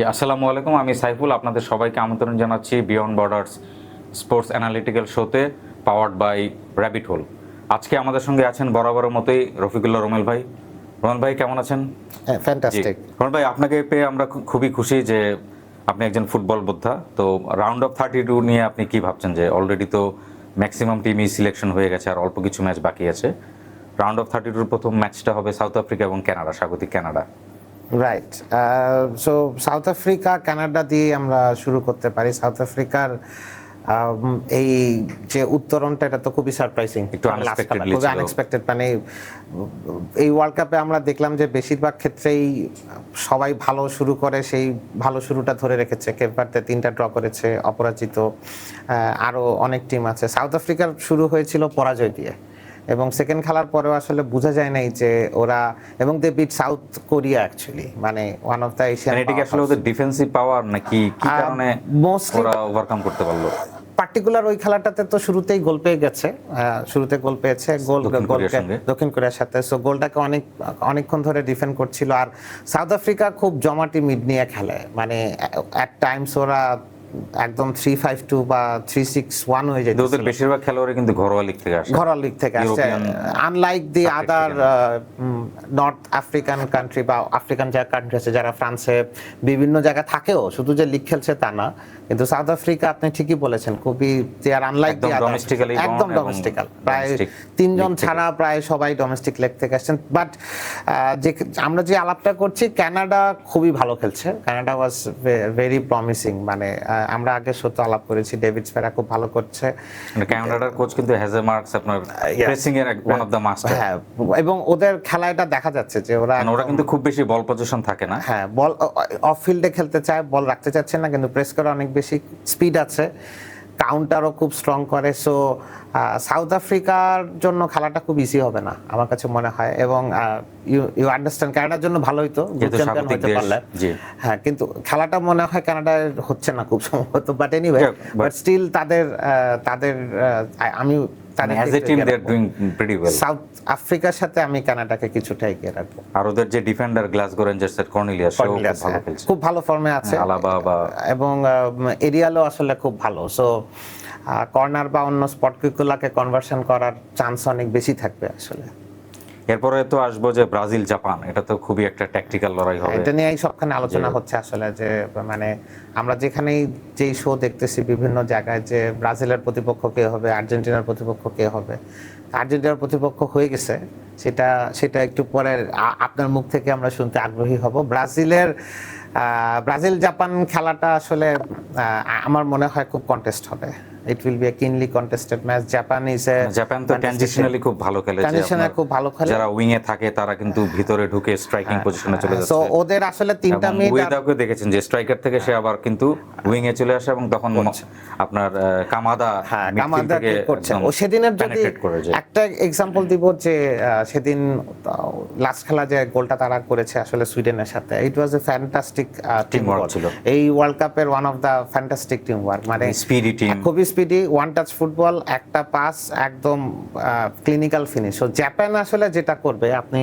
আসসালামু আলাইকুম, আমি সাইফুল। আপনাদের সবাইকে আমন্ত্রণ জানাচ্ছি বিয়ন্ড বর্ডার্স স্পোর্টস অ্যানালিটিক্যাল শোতে, পাওয়ার্ড বাই র্যাবিট হোল। আজকে আমাদের সঙ্গে আছেন বরাবরের মতোই রফিকুল্লাহ রোমেল ভাই। রোমেল ভাই কেমন আছেন? হ্যাঁ, ফ্যান্টাস্টিক। রোমেল ভাই, আপনাকে পেয়ে আমরা খুবই খুশি যে আপনি একজন ফুটবল যোদ্ধা। তো রাউন্ড অফ 32 নিয়ে আপনি কি ভাবছেন? যে অলরেডি তো ম্যাক্সিমাম টিমই সিলেকশন হয়ে গেছে, আর অল্প কিছু ম্যাচ বাকি আছে। রাউন্ড অফ 32 প্রথম ম্যাচটা হবে সাউথ আফ্রিকা এবং কানাডা, স্বাগতিক Canada. Right. So south Africa Canada দিয়ে আমরা শুরু করতে পারি। সাউথ আফ্রিকার এই যে উত্তরণটা, এটা তো খুবই সারপ্রাইজিং, একটু খুবই আনএক্সপেক্টেড। মানে এই ওয়ার্ল্ড কাপে আমরা দেখলাম যে বেশিরভাগ ক্ষেত্রেই সবাই ভালো শুরু করে, সেই ভালো শুরুটা ধরে রেখেছে। কেপ ভার্দে 3টা ড্র করেছে, অপরাজিত। আরও অনেক টিম আছে। সাউথ আফ্রিকার শুরু হয়েছিল পরাজয় দিয়ে, এবং সেকেন্ড খেলার পরেও আসলে বোঝা যায় নাই যে ওরা, এবং দে বিট সাউথ কোরিয়া অ্যাকচুয়ালি, মানে ওয়ান অফ দ্য এশিয়ান। এটা কি আসলে ওদের ডিফেন্সিভ পাওয়ার নাকি কি কারণে ওরা ওভারকাম করতে পারলো? পার্টিকুলার ওই খেলাটাতে তো শুরুতেই গোল পেয়ে গেছে, শুরুতে গোল পেয়েছে, দক্ষিণ কোরিয়ার সাথে। সো গোলটাকে অনেকক্ষণ ধরে ডিফেন্ড করছিল। আর সাউথ আফ্রিকা খুব জমাটি মিড নিয়ে খেলে, মানে অ্যাট টাইমস ওরা একদম 3-5-2 বা 3-6-1 হয়ে যায়। ওদের বেশিরভাগ খেলোয়াড় কিন্তু ঘরোয়া লিগ থেকে আসে, আনলাইক দি আদার নর্থ আফ্রিকান কান্ট্রি বা আফ্রিকান যে কান্ট্রি আছে যারা ফ্রান্সে বিভিন্ন জায়গায় থাকেও, শুধু যে লিগ খেলছে তা না। কিন্তু সাউথ আফ্রিকা, আপনি ঠিকই বলেছেন, খুবই দে আর আনলাইক দি আদার, একদম ডোমেস্টিক্যাল। প্রায় 3 জন ছাড়া প্রায় সবাই ডোমেস্টিক লেগ থেকে আসছেন। বাট যে আমরা যে আলাপটা করছি, কানাডা খুবই ভালো খেলছে। Canada was very promising. মানে আমরা আগে সত্য আলাপ করেছি, ডেভিড স্পেরা খুব ভালো করছে। কানাডার কোচ কিন্তু হেজেমার্কস আপনার প্রেসিং এর ওয়ান অফ দা মাস্টার। হ্যাঁ, এবং ওদের খেলা এটা দেখা যাচ্ছে যে ওরা কিন্তু খুব বেশি বল পজিশন থাকে না। হ্যাঁ, বল অফ ফিল্ডে খেলতে চায়, বল রাখতে চাচ্ছে না, কিন্তু প্রেস করে অনেক বেশি স্পিড আছে, কাউন্টারও খুব স্ট্রং করে। সো সাউথ আফ্রিকার জন্য খেলাটা খুব ইজি হবে না আমার কাছে মনে হয়। এবং ইউ আন্ডারস্ট্যান্ড, কানাডার জন্য ভালো হইতো চ্যাম্পিয়ন হতে পারলে। হ্যাঁ, কিন্তু খেলাটা মনে হয় কানাডায় হচ্ছে না খুব সম্ভবত। বাট এনিওয়ে, বাট স্টিল তাদের আমি as a team they are doing pretty well. South আফ্রিকার সাথে আমি কানাডাকে কিছুটা এগিয়ে রাখবো। আর ওদের যে ডিফেন্ডার গ্লাসগো রেঞ্জার্সের কর্নেলিয়াস ভালো খেলছে, খুব ভালো ফর্মে আছে, এবং এরিয়ালও আসলে খুব ভালো। সো কর্নার বা অন্য স্পটগুলোকে কনভার্সন করার চান্স অনেক বেশি থাকবে আসলে। এরপরে তো আসবো যে ব্রাজিল জাপান, এটা তো খুবই একটা ট্যাকটিক্যাল লড়াই হবে। এটা নিয়েই সবখানে আলোচনা হচ্ছে আসলে, যে মানে আমরা যেখানেই যেই শো দেখতেছি বিভিন্ন জায়গায়, যে ব্রাজিলের প্রতিপক্ষ কে হবে, আর্জেন্টিনার প্রতিপক্ষ কে হবে। আর্জেন্টিনার প্রতিপক্ষ হয়ে গেছে, সেটা একটু পরে আপনার মুখ থেকে আমরা শুনতে আগ্রহী হব। ব্রাজিল জাপান খেলাটা আসলে আমার মনে হয় খুব কন্টেস্ট হবে। It will be a keenly contested match. Japan তো ট্রানজিশনালি খুব ভালো খেলে, যারা উইং এ থাকে তারা কিন্তু ভিতরে ঢুকে স্ট্রাইকিং পজিশনে চলে যাচ্ছে। সো ওদের আসলে 3টা মিড, উইদাকে দেখেছেন যে স্ট্রাইকার থেকে সে আবার কিন্তু উইং এ চলে আসে, এবং তখন আপনার কামাদা করছে। ও সেদিনের যদি একটা এক্সাম্পল দিব, যে সেদিন লাস্ট খেলা যে গোলটা তারা করেছে আসলে সুইডেনের সাথে, it was a fantastic team work ছিল। এই ওয়ার্ল্ড কাপের one of the fantastic team work, মানে স্পিডি টিম, খুবই স্পিডি, ওয়ান টাচ ফুটবল, একটা পাস, একদম ক্লিনিক্যাল ফিনিশ। সো জাপান আসলে যেটা করবে, আপনি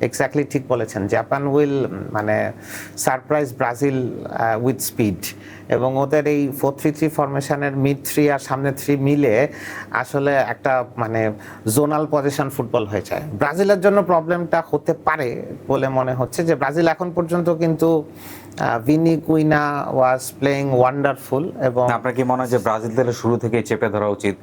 এক্স্যাক্টলি ঠিক বলেছেন, জাপান উইল মানে সারপ্রাইজ ব্রাজিল উইথ স্পিড। এবং ওদের এই 4-3-3 ফরমেশনের মিড 3 আর সামনে 3 মিলে আসলে একটা মানে জোনাল পজিশন ফুটবল হয়ে যায়। ব্রাজিলের জন্য প্রবলেমটা হতে পারে বলে মনে হচ্ছে, যে ব্রাজিল এখন পর্যন্ত কিন্তু ভিনি কুইনা ওয়াজ প্লেইং ওয়ান্ডারফুল। এবং আপনার কি মনে হয় যে ব্রাজিল দলে শুরু থেকে চেপে ধরা উচিত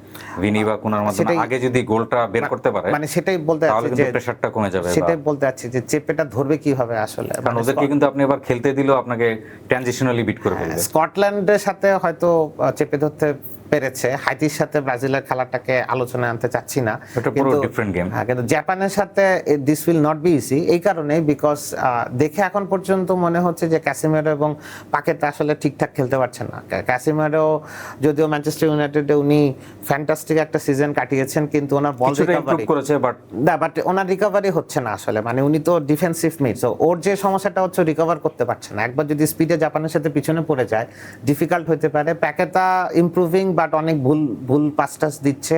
ভিনি বা কুনার মাধ্যমে, আগে যদি গোলটা বের করতে পারে? মানে সেটাই বলতে তাহলে কিন্তু প্রেসারটা কমে যাবে। সেটাই বলতে যাচ্ছি, যে চেপেটা ধরবে কিভাবে আসলে, কারণ ওদেরকে কিন্তু আপনি এবার খেলতে দিলেও আপনাকে ট্রানজিশনালি বিট করে ফেলবে। স্কটল্যান্ডের সাথে হয়তো চেপে ধরতে পেরেছে, হাইতির সাথে ব্রাজিলের খেলাটাকে আলোচনায় আনতে চাচ্ছি না, কিন্তু জাপানের সাথে this will not be easy. এই কারণে বিকজ দেখে এখন পর্যন্ত মনে হচ্ছে যে ক্যাসিমেরো এবং পাকেতা আসলে ঠিকঠাক খেলতে পারছেন না। ক্যাসিমেরো যদিও ম্যানচেস্টার ইউনাইটেডে উনি ফ্যান্টাস্টিক একটা সিজন কাটিয়েছেন, কিন্তু ওনার বল রিকভারি করেছে, বাট ওনার রিকভারি হচ্ছে না আসলে। মানে উনি তো ডিফেন্সিভ মিড, সো ওর যে সমস্যাটা হচ্ছে রিকভার করতে পারছে না। একবার যদি স্পিডে জাপানের সাথে পিছনে পড়ে যায়, ডিফিকাল্ট হতে পারে। প্যাকেতা ইমপ্রুভিং, বাট অনেক ভুল ভুল পাস টাস দিচ্ছে,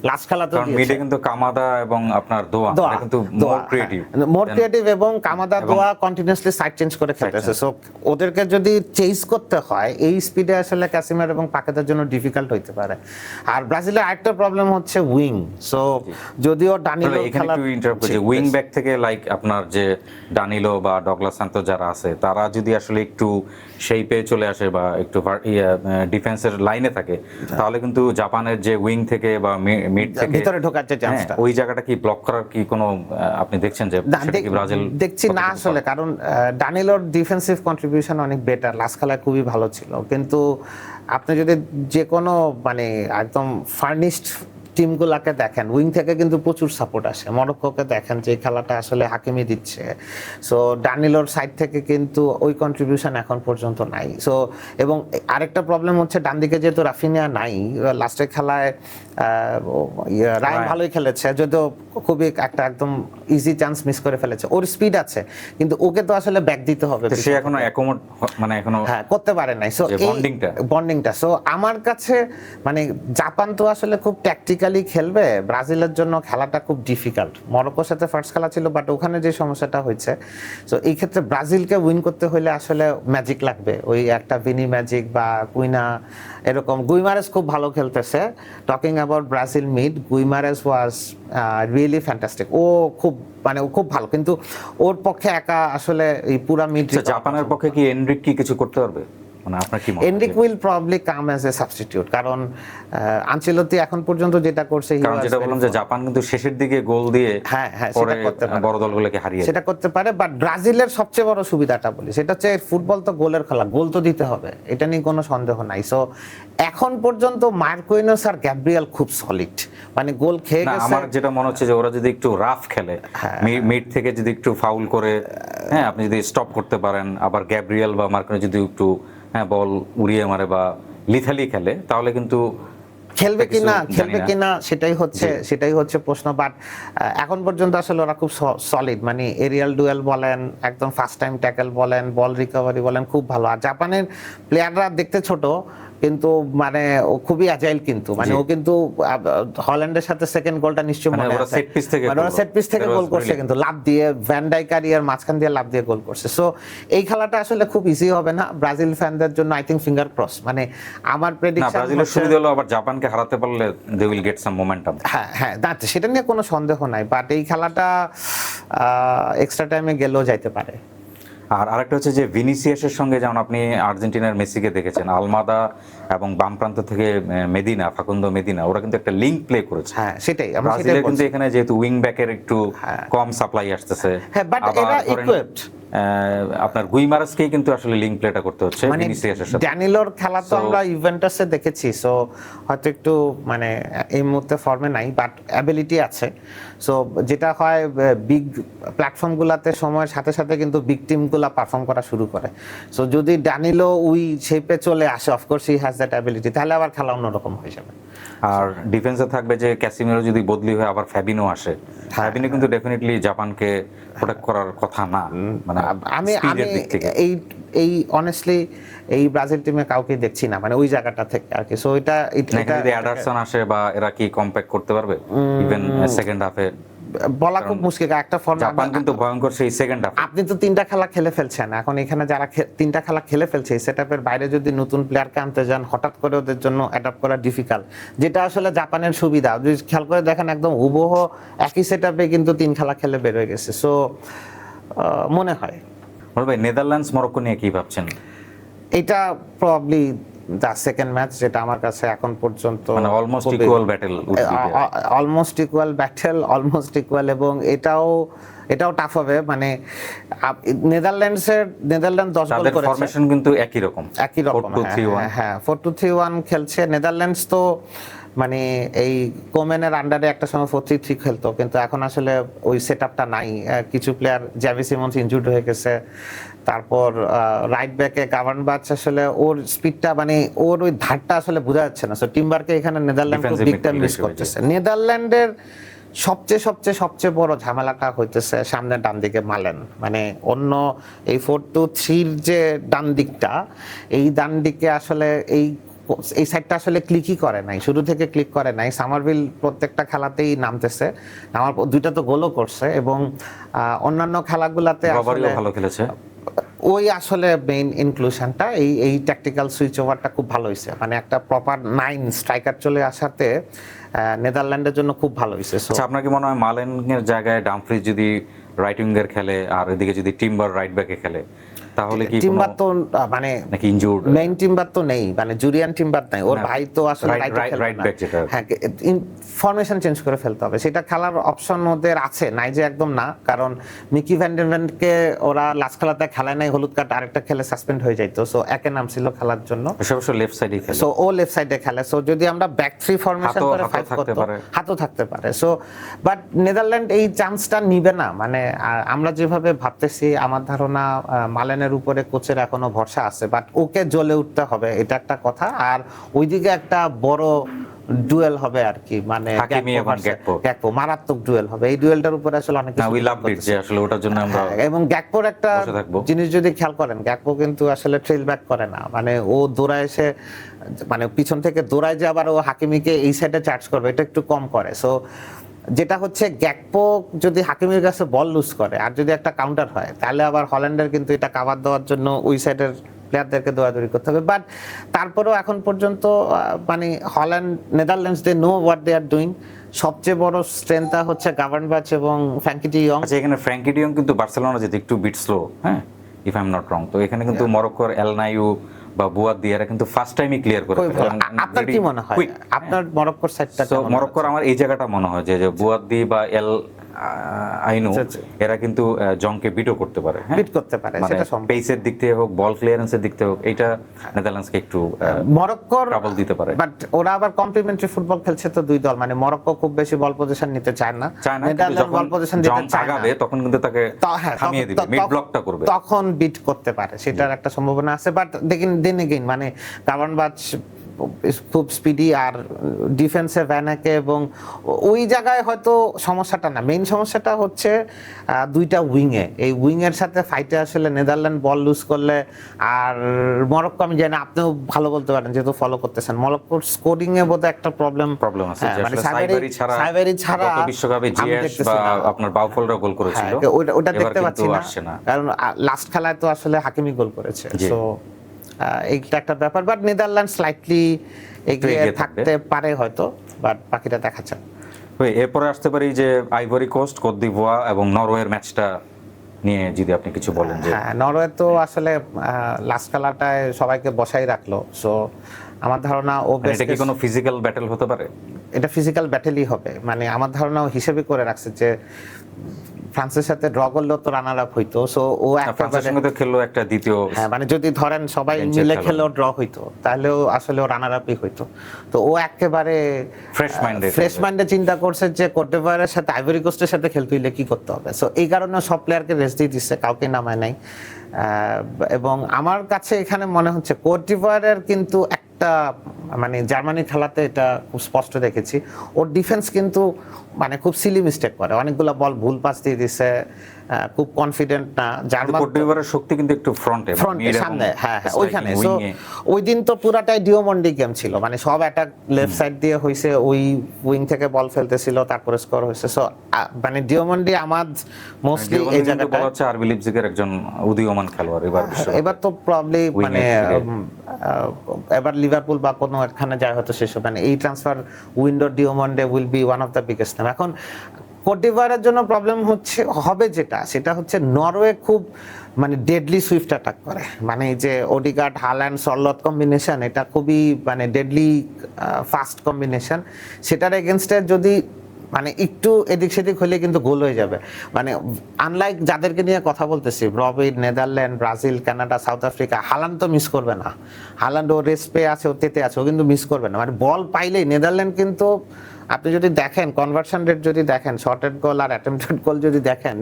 লাস্ট খেলাতেও কারণ মিডে কিন্তু কামাদা এবং আপনার দোয়া এটা কিন্তু মোর ক্রিয়েটিভ এবং কামাদা দোয়া কন্টিনিউয়াসলি সাইড চেঞ্জ করে খেলতেছে। সো ওদেরকে যদি চেজ করতে হয় এই স্পিডে আসলে ক্যাসিমার এবং পাকেদের জন্য ডিফিকাল্ট হইতে পারে। আর ব্রাজিলের আরেকটা প্রবলেম হচ্ছে উইং। সো যদিও ডানিলো খেলা উইং ব্যাক থেকে লাইক আপনার যে ডানিলো বা ডগলাস সান্তোস যারা আছে তারা যদি আসলে একটু শেপে চলে আসে বা একটু ডিফেন্সের লাইনে থাকে তাহলে কিন্তু জাপানের যে উইং থেকে বা মিড থেকে ভিতরে ঢোকার যে চান্সটা ওই জায়গাটা কি ব্লক করার কি কোনো আপনি দেখছেন যে সেটা কি ব্রাজিল দেখছি না আসলে, কারণ ডানিলোর ডিফেন্সিভ কন্ট্রিবিউশন অনেক বেটার, লাস্ট খেলায় খুবই ভালো ছিল। কিন্তু আপনি যদি যে কোনো মানে একদম ফার্নিশড টিমগুলাকে দেখেন উইং থেকে কিন্তু প্রচুর সাপোর্ট আসে। মরক্কোকে দেখেন যে খেলাটা আসলে হাকিমি দিচ্ছে, সো ডানিলোর সাইড থেকে কিন্তু ওই কন্ট্রিবিউশন এখন পর্যন্ত নাই। সো এবং আরেকটা প্রবলেম হচ্ছে ডান দিকে যেহেতু রাফিনিয়া নাই, লাস্টের খেলায় রায়ান ভালোই খেলেছে, যদিও খুবই একটা একদম ইজি চান্স মিস করে ফেলেছে। ওর স্পিড আছে কিন্তু ওকে তো আসলে ব্যাক দিতে হবে, সে এখনো অ্যাকোমোড মানে এখনো করতে পারে নাই। সো বন্ডিংটা সো আমার কাছে মানে জাপান তো আসলে খুব ট্যাকটিক্যালি খেলবে, ব্রাজিলের জন্য খেলাটা খুব ডিফিকাল্ট। মরক্কোর সাথে ফার্স্ট খেলা ছিল বাট ওখানে যে সমস্যাটা হয়েছে, সো এই ক্ষেত্রে ব্রাজিলকে উইন করতে হলে আসলে ম্যাজিক লাগবে, ওই একটা ভিনি ম্যাজিক বা কুইনা এরকম। গুইমারেস খুব ভালো খেলতেছে। Talking about Brazil mid, Guimaraes was really fantastic. ও খুব ভালো, কিন্তু ওর পক্ষে একা আসলে এই পুরা মিড। জাপানের পক্ষে কি এনরিক কি কিছু করতে পারবে? মানে আপনার কি মনে হয়? Enrique will probably come as a substitute, কারণ আনচেলত্তি এখন পর্যন্ত যেটা করছে, কারণ যেটা বললাম যে জাপান কিন্তু শেষের দিকে গোল দিয়ে পরে বড় দলগুলোকে হারিয়ে সেটা করতে পারে। বাট ব্রাজিলের সবচেয়ে বড় সুবিধাটা বলি, সেটা হচ্ছে ফুটবল তো গোলের খেলা, গোল তো দিতে হবে, এটা নিয়ে কোনো সন্দেহ নাই। সো এখন পর্যন্ত মার্কুইনোস আর গ্যাব্রিয়েল খুব সলিড, মানে গোল খেয়ে গেছে। আমার যেটা মনে হচ্ছে যে ওরা যদি একটু রাফ খেলে, মিড থেকে যদি একটু ফাউল করে, হ্যাঁ আপনি যদি স্টপ করতে পারেন, আবার গ্যাব্রিয়েল বা মার্কুইনোস যদি একটু বল উড়িয়ে মারে বা লিথালি খেলে, তাহলে কিন্তু খেলবে কিনা সেটাই হচ্ছে প্রশ্ন। বাট এখন পর্যন্ত আসলে ওরা খুব সলিড, মানে এরিয়াল ডুয়েল বলেন, একদম ফার্স্ট টাইম ট্যাকল বলেন, বল রিকভারি বলেন, খুব ভালো। আর জাপানের প্লেয়াররা দেখতে ছোট কিন্তু মানে ও খুবই অ্যাজাইল, কিন্তু মানে ও কিন্তু হল্যান্ডের সাথে সেকেন্ড গোলটা নিশ্চয়ই মনে আছে, ওরা সেট পিস থেকে গোল করছে, কিন্তু লাভ দিয়ে ভ্যান ডাইক আর মাঝখান দিয়ে লাভ দিয়ে গোল করছে। সো এই খেলাটা আসলে খুব ইজি হবে না ব্রাজিল ফ্যানদের জন্য। আই থিংক ফিঙ্গার ক্রস, মানে আমার প্রেডিকশন ব্রাজিলের সুবিধা হলো আবার জাপানকে হারাতে পারলে they will get some momentum. হ্যাঁ সেটা নিয়ে কোনো সন্দেহ নাই, বাট এই খেলাটা এক্সট্রা টাইমে গেলেও যাইতে পারে। আর আরেকটা হচ্ছে যে ভিনিসিয়াসের সঙ্গে যেমন আপনি আর্জেন্টিনার মেসিকে দেখেছেন, আলমাদা এবং বাম প্রান্ত থেকে মেদিনা, ফাকুন্দো মেদিনা, ওরা কিন্তু একটা লিঙ্ক প্লে করেছে। হ্যাঁ সেটাই ব্রাজিলের কিন্তু এখানে যেহেতু উইং ব্যাকের একটু কম সাপ্লাই আসতেছে, হ্যাঁ বাট এরা ইকুইপড। আপনার গুইমারাসকেই কিন্তু আসলে লিঙ্ক প্লেটা করতে হচ্ছে ভিনিসিয়াসের সাথে। ড্যানিলোর খেলা তো আমরা ইভেন্টাসে দেখেছি, সো হয়তো একটু মানে এই মুহূর্তে ফর্মে নাই, বাট অ্যাবিলিটি আছে। সো যেটা হয় বিগ প্ল্যাটফর্মগুলোতে সময়ের সাথে সাথে কিন্তু বিগ টিমগুলো পারফর্ম করা শুরু করে। সো যদি ড্যানিলো ওই শেপে চলে আসে, of course he has that ability, তাহলে আবার খেলা অন্যরকম হয়ে যাবে। আর ডিফেন্সে থাকবে যে ক্যাসিমিরো যদি বদলি হয়ে আবার ফ্যাবিনো আসে, ফ্যাবিনো কিন্তু ডেফিনেটলি জাপানকে প্রোটেক্ট করার কথা না। মানে আমি এই অনেস্টলি এই ব্রাজিল টিমে কাউকে দেখছি না মানে ওই জায়গাটা থেকে আর কি। সো এটা যদি অ্যাডারসন আসে বা এরা কি কম্প্যাক্ট করতে পারবে ইভেন সেকেন্ড হাফে, বলা খুব মুশকিল। একটা ফর্ম জাপান কিন্তু ভয়ঙ্কর সেই সেকেন্ড হাফ। আপনি তো 3টা খেলা খেলে ফেলছেন, এখন এখানে যারা 3টা খেলা খেলে ফেলছে এই সেটআপের বাইরে যদি নতুন প্লেয়ারকে আনতে যান, হঠাৎ করে ওদের জন্য অ্যাডাপ্ট করা ডিফিকাল্ট, যেটা আসলে জাপানের সুবিধা। যদি খেয়াল করে দেখেন একদম হুবহু একই সেটআপে কিন্তু 3 খেলা খেলে বের হয়ে গেছে। সো মনে হয় ভাই নেদারল্যান্ডস মরক্কো নিয়ে কি ভাবছেন? এটা প্রবাবলি দ্য সেকেন্ড ম্যাচ, যেটা আমার কাছে এখন পর্যন্ত মানে almost equal battle, almost equal এবং এটাও টাফ হবে। মানে নেদারল্যান্ড 10 গোল করেছে, ফরমেশন কিন্তু একই রকম 4-2-3-1। হ্যাঁ 4-2-3-1 খেলছে নেদারল্যান্ডস। তো মানে এই কোমেনের আন্ডারে একটা সময় 4-3-3 খেলতো, কিন্তু এখন আসলে ওই সেটআপটা নাই। কিছু প্লেয়ার, জ্যাভি সিমন্স ইনজুর্ড হয়ে গেছে, তারপর রাইট ব্যাকে গাভার্নবাচ আসলে ওর স্পিডটা মানে ওর ওই ধারটা আসলে বোঝা যাচ্ছে না। সো টিমবারকে এখানে নেদারল্যান্ড খুব বিগ টাইম মিস করতেছে। নেদারল্যান্ডের সবচেয়ে বড় ঝামেলাটা হইতেছে সামনে ডান দিকে মালেন, মানে অন্য এই 4-2-3 যে ডান দিকটা, এই ডান দিকে আসলে এই এই সাইডটা আসলে ক্লিকই করে নাই, শুরু থেকে ক্লিক করে নাই। সামারভিল প্রত্যেকটা খেলাতেই নামতেছে, আমার দুইটা তো গোলও করছে, এবং অন্যান্য খেলাগুলোতে রবারিও আসলে ভালো খেলেছে। ওই আসলে মেইন ইনক্লুশনটা, এই ট্যাকটিক্যাল সুইচ ওভারটা খুব ভালো হয়েছে, মানে একটা প্রপার 9 স্ট্রাইকার চলে আসাতে নেদারল্যান্ডের জন্য খুব ভালো হয়েছে। আচ্ছা, আপনার কি মনে হয় মালেনের জায়গায় ডামফ্রিজ যদি রাইট উইঙ্গার খেলে আর এদিকে যদি টিম্বার রাইট ব্যাকে খেলে তাহলে কি টিম্বার তো মানে নাকি ইনজুর্ড? মেইন টিম্বার তো নেই, মানে জুরিয়ান টিম্বার নাই, ওর না, ভাই তো আসলে রাইট ব্যাক যেটা। হ্যাঁ, ফরমেশন চেঞ্জ করে ফেলতে হবে, সেটা খেলার অপশন ওদের আছে, নাই যে একদম না, কারণ মিকি ভ্যান্ডেনভেন্ডকে ওরা লাস্ট খেলাতে খেলায় নাই, হলুদ কার্ড, আরেকটা খেলে সাসপেন্ড হয়ে যাইতো, সো একে নামছিল খেলার জন্য, অবশ্য লেফট সাইডে খেলে। সো ও লেফট সাইডে খেলে, সো যদি আমরা ব্যাক থ্রি ফরমেশন করে ফাইট থাকতে করতে পারে। হাতও থাকতে পারে। সো বাট নেদারল্যান্ড এই চান্সটা নিবে না, মানে আমরা যেভাবে ভাবতেছি, আমার ধারণা মালেনের উপরে কোচের এখনো ভরসা আছে, বাট ওকে জ্বলে উঠতে হবে, এটা একটা কথা। আর ওইদিকে একটা বড় ডুয়েল হবে আর কি, মানে হাকিমি এবং গ্যাকপো মারাত্মক ডুয়েল হবে, এই ডুয়েলটার উপরে আসলে অনেক কিছু উই লাভ ইট, যে আসলে ওটার জন্য আমরা এবং গ্যাকপোর একটা বসে থাকবো। জিনিস যদি খেয়াল করেন, গ্যাকপো কিন্তু আসলে ট্রেল ব্যাক করে না, মানে ও দৌড়ায় এসে, মানে পিছন থেকে দৌড়ায় যে আবার ও হাকিমিকে এই সাইডে চার্জ করবে, এটা একটু কম করে। সো যেটা হচ্ছে, গ্যাকপো যদি হাকিমের কাছে বল লুজ করে আর যদি একটা কাউন্টার হয়, তাহলে আবার হল্যান্ডের কিন্তু এটা কাভার দেওয়ার জন্য ওই সাইডের প্লেয়ারদেরকে দৌড়াদৌড়ি করতে হবে। বাট তারপরেও এখন পর্যন্ত মানে Holland, Netherlands, they know what they are doing. সবচেয়ে বড় স্ট্রেংথটা হচ্ছে গাভার্নবাচ এবং ফ্র্যাঙ্কি ডি ইয়ং। আচ্ছা, এখানে ফ্র্যাঙ্কি ডি ইয়ং কিন্তু বার্সেলোনা যেতে একটু বিট স্লো, হ্যাঁ, if I am not wrong. তো এখানে কিন্তু মরক্কোর এল নাইউ বা বুয়াদ দিয়ারা কিন্তু ফার্স্ট টাইমই ক্লিয়ার করে ফেলে। আপনার কি মনে হয়, আপনার মরক্কোর সাইডটা? তো মরক্কোর আমার এই জায়গাটা মনে হয় যে বুয়াদ দি বা এল আইনু এরা কিন্তু জংকে বিটও করতে পারে, হ্যাঁ, বিট করতে পারে, সেটা সম্ভব। পেসের দিক থেকে হোক, বল ক্লিয়ারেন্সের দিক থেকে হোক, এইটা নেদারল্যান্ডসকে একটু মরক্কোর ট্রাবল দিতে পারে। বাট ওরা আবার কমপ্লিমেন্টারি ফুটবল খেলছে তো দুই দল, মানে মরক্কো খুব বেশি বল পজিশন নিতে চায় না, নেদারল্যান্ড বল পজিশন দিতে চায় না, তখন কিন্তু তাকে থামিয়ে দিবে, মিড ব্লকটা করবে, তখন বিট করতে পারে, সেটার একটা সম্ভাবনা আছে। বাট দেখেন, দিন এগেইন, মানে গাভার্নবাচ খুব স্পিডি, আর ডিফেন্সে ভ্যানাকে, এবং ওই জায়গায় হয়তো সমস্যাটা না, মেইন সমস্যাটা হচ্ছে দুইটা উইংয়ে, এই উইংয়ের সাথে ফাইটে আসলে নেদারল্যান্ড বল লুজ করলে, আর মরক্কো, আমি জানি আপনিও ভালো বলতে পারেন যেহেতু ফলো করতেছেন, মরক্কোর স্কোরিং এ বোধহয় একটা প্রবলেম আছে, মানে সাইবারি ছাড়া গত বিশ্বকাপে জিএস বা আপনার বাউফলরা গোল করেছিল, ওটা দেখতে পাচ্ছি না, কারণ লাস্ট খেলায় তো আসলে হাকিমি গোল করেছে, সো এইটা একটা ব্যাপার। বাট নেদারল্যান্ড স্লাইটলি এগিয়ে থাকতে পারে হয়তো, বাট বাকিটা দেখা যাক। এরপরে আসতে পারি যে আইভরি কোস্ট, কোত দিভোয়া এবং নরওয়ের ম্যাচটা নিয়ে যদি আপনি কিছু বলেন। যে হ্যাঁ, নরওয়ে তো আসলে লাস্ট খেলাটায় সবাইকে বসাই রাখলো, সো আমার ধারণা ও এটা কি কোনো ফিজিক্যাল ব্যাটল হতে পারে? এটা ফিজিক্যাল ব্যাটেলই হবে, মানে আমার ধারণা হিসেবে করে রাখছে যে ফ্রান্সের সাথে ড্র করলেও তো রানার আপ হইতো, সো ও ফ্রান্সের সঙ্গে তো খেললো একটা দ্বিতীয়, হ্যাঁ, মানে যদি ধরেন সবাই মিলে খেলেও ড্র হইতো, তাহলেও আসলে ও রানার আপই হইতো। তো ও একেবারে ফ্রেশ মাইন্ডে চিন্তা করছে যে কোট ডিভোয়ারের সাথে আইভরি কোস্টের সাথে খেলতে হইলে কি করতে হবে, সো এই কারণে সব প্লেয়ারকে রেস্ট দিয়ে দিচ্ছে, কাউকে নামায় নাই। এবং আমার কাছে এখানে মনে হচ্ছে কোট ডিভোয়ারের কিন্তু একটা, মানে জার্মানির খেলাতে এটা খুব স্পষ্ট দেখেছি, ওর ডিফেন্স কিন্তু মানে খুব সিলি মিস্টেক করে, অনেকগুলো বল ভুল পাস দিয়ে দিছে, খুব কনফিডেন্ট না। জার্মান কোট ডিভোয়ারের শক্তি কিন্তু একটু ফ্রন্টে সামনে, হ্যাঁ ওইখানে। সো ওই দিন তো পুরাটাই ডিওমন্ডি গেম ছিল, মানে সব অ্যাটাক লেফট সাইড দিয়ে হইছে, ওই উইং থেকে বল ফেলতেছিল, তারপরে স্কোর হয়েছে। সো মানে ডিওমন্ডি আমার মোস্টলি এই জায়গাটা বলা হচ্ছে আরবি লিপজিগের একজন উদীয়মান খেলোয়াড় এবার তো প্রবলি, মানে এবার লিভারপুল বা কোনো একখানে যায় হয়তো শেষ হবে, মানে এই transfer window Diomande will be one of the biggest name. এখন কোট ডিভোয়ারের জন্য প্রবলেম হবে সেটা হচ্ছে নরওয়ে খুব মানে ডেডলি সুইফট অ্যাটাক করে, মানে এই যে ওডিগার্ড, হাল্যান্ড, সরলট কম্বিনেশন, এটা খুবই মানে ডেডলি ফাস্ট কম্বিনেশন, সেটার এগেনস্টে যদি মানে একটু এদিক সেদিক হলে কিন্তু গোল হয়ে যাবে। মানে আনলাইক যাদেরকে নিয়ে কথা বলতেছি, Robin, Netherland, Brazil, Canada, south Africa, Haaland তো মিস করবে না, হালান্ড ও রেস্ট পেয়ে আছে, ও তেতে আছে, ও কিন্তু মিস করবে না, মানে বল পাইলেই নেদারল্যান্ড কিন্তু আপনি যদি দেখেন কনভার্সন রেট যদি দেখেন শর্টেড গোল আর অ্যাটেম্পটেড গোল যদি দেখেন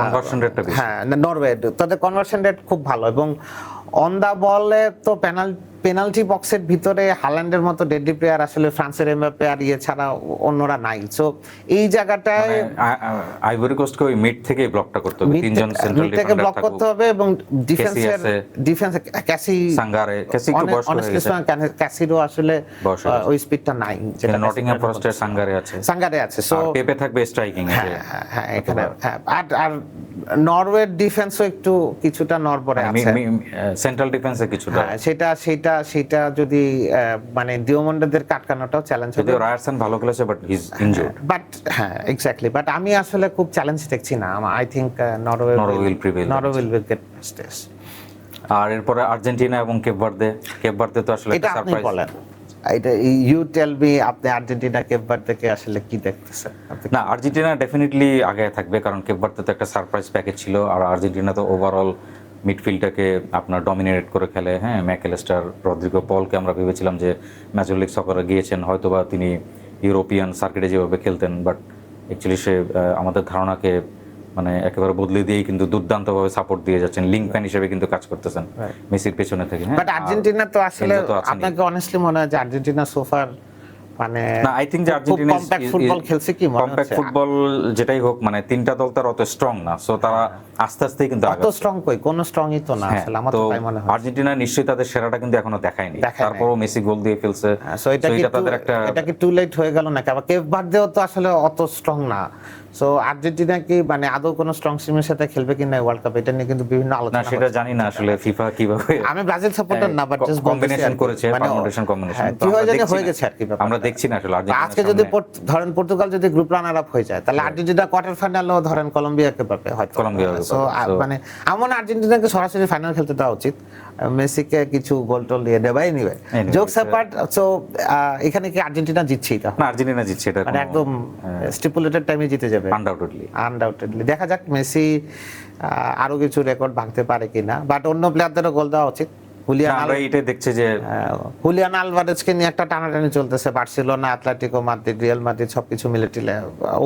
কনভার্সন রেটটা বেশি। হ্যাঁ নরওয়ে তাদের কনভার্সন রেট খুব ভালো এবং অন দা বলে তো পেনাল্টি বক্সের ভিতরে হাল্যান্ডের মতো ডেডলি প্লেয়ার আসলে ফ্রান্সের এমবাপ্পে আর ইয়ে ছাড়া অন্যরা নাই। সো এই জায়গাটায় আইভরি কোস্টকে ওই মিড থেকে ব্লকটা করতে হবে, তিনজন সেন্ট্রাল মিড থেকে ব্লক করতে হবে এবং ডিফেন্স ক্যাসি একটু বয়স হয়ে গেছে, ক্যাসিরও আসলে বয়স হয়ে গেছে। ওই স্পিডটা নাই যেটা নটিংহ্যাম ফরেস্টের সাঙ্গারে আছে, সো আর পেপে থাকবে স্ট্রাইকিং এ। হ্যাঁ এখানে আর নরওয়ের ডিফেন্সও একটু কিছুটা নড়বড়ে আছে, সেন্ট্রাল ডিফেন্সে কিছুটা। সেটা যদি মানে দিওমন্ডেদের কাটকানোটাও চ্যালেঞ্জ হবে। যদিও রায়ারসন ভালো খেলেছে but he is injured. But হ্যাঁ এক্স্যাক্টলি, বাট আমি আসলে খুব চ্যালেঞ্জ দেখছি না। I think Norway will prevail, will get stage. আর এরপরে আর্জেন্টিনা এবং কেপ ভার্দে তো আসলে এটা একটা আপনি সারপ্রাইজ। বলেন, এটা ইউ টেল মি, আপনি আর্জেন্টিনা কেপ ভার্দেকে আসলে কি দেখতেছেন? না, আর্জেন্টিনা ডেফিনেটলি আগে থাকবে, কারণ কেপ ভার্দে তো একটা সারপ্রাইজ প্যাকেজ ছিল, আর আর্জেন্টিনা তো ওভারঅল মিডফিল্ডটাকে আপনার ডমিনেট করে খেলে। হ্যাঁ, ম্যাকঅ্যালিস্টার, রদ্রিগো, পলকে আমরা ভেবেছিলাম যে মেজর লিগ সকারে গিয়েছেন, হয়তোবা তিনি ইউরোপিয়ান সার্কিটে যেভাবে খেলতেন, বাট অ্যাকচুয়ালি সে আমাদের ধারণাকে মানে একেবারে বদলে দিয়েই কিন্তু দুর্দান্তভাবে সাপোর্ট দিয়ে যাচ্ছেন, লিঙ্ক প্যান হিসেবে কিন্তু কাজ করতেছেন মেসির পেছনে থেকে। হ্যাঁ, বাট আর্জেন্টিনা তো আসলে এমবাপ্পে তো আছেনই। আপনাকে অনেস্টলি মনে হয় যে আর্জেন্টিনা সোফার মানে না, আই থিংক যে আর্জেন্টিনা কম্প্যাক্ট ফুটবল খেলছে কি মনে কম্প্যাক্ট হচ্ছে? ফুটবল যেটাই হোক, মানে তিনটা দল তার অত স্ট্রং না, সো তারা আস্তে আস্তেই কিন্তু অত আগাচ্ছে। স্ট্রং কই, কোন স্ট্রংই তো না হ্যাঁ, আসলে, আমার তো তো তাই মনে হয়। আর্জেন্টিনা নিশ্চয়ই তাদের সেরাটা কিন্তু এখনো দেখায়নি, দেখায় নাই। তারপরও মেসি গোল দিয়ে ফেলছে, সো এটা So কি এটা তাদের একটা এটা কি টু লেট হয়ে গেল নাকি? আবার কেপ ভার্দেও তো আসলে অত স্ট্রং না। সো আর্জেন্টিনা কি মানে আদৌ কোনো স্ট্রং টিমের সাথে খেলবে কিনা ওয়ার্ল্ড কাপ, এটা নিয়ে কিন্তু বিভিন্ন না, আলোচনা সেটা হচ্ছে। জানি না আসলে ফিফা কিভাবে আমি ব্রাজিল সাপোর্টার না, বাট জাস্ট কম্বিনেশন করেছে, পারমুটেশন কম্বিনেশন কি হয়ে জানি হয়ে গেছে আর কি ব্যাপারটা। আমরা দেখছি না আসলে আজকে আর্জেন্টিনা যদি ধরেন পর্তুগাল যদি গ্রুপ রানার আপ হয়ে যায়, তাহলে আর্জেন্টিনা কোয়ার্টার ফাইনালও ধরেন কলম্বিয়াকে পাবে হয়তো। কলম্বিয়াকে সো পাবে, so- মানে আমার আর্জেন্টিনাকে সরাসরি ফাইনাল খেলতে দেওয়া উচিত, মেসিকে কিছু গোল টোল দিয়ে দেবে। এনিওয়ে জোকস অ্যাপার্ট, সো এখানে কি আর্জেন্টিনা জিতছেই তাহলে? না, আর্জেন্টিনা জিতছে, এটা মানে একদম স্টিপুলেটেড টাইমে জিতে যাবে আনডাউটেডলি। আনডাউটেডলি। দেখা যাক মেসি আরো কিছু রেকর্ড ভাঙতে পারে কিনা, বাট অন্য প্লেয়ারদেরও গোল দেওয়া উচিত। আমরা এটাই দেখছি যে হুলিয়ান আলভারেজকে নিয়ে একটা টানাটানি চলতেছে, Barcelona, Atletico Madrid, Real Madrid সবকিছু মিলে টিলে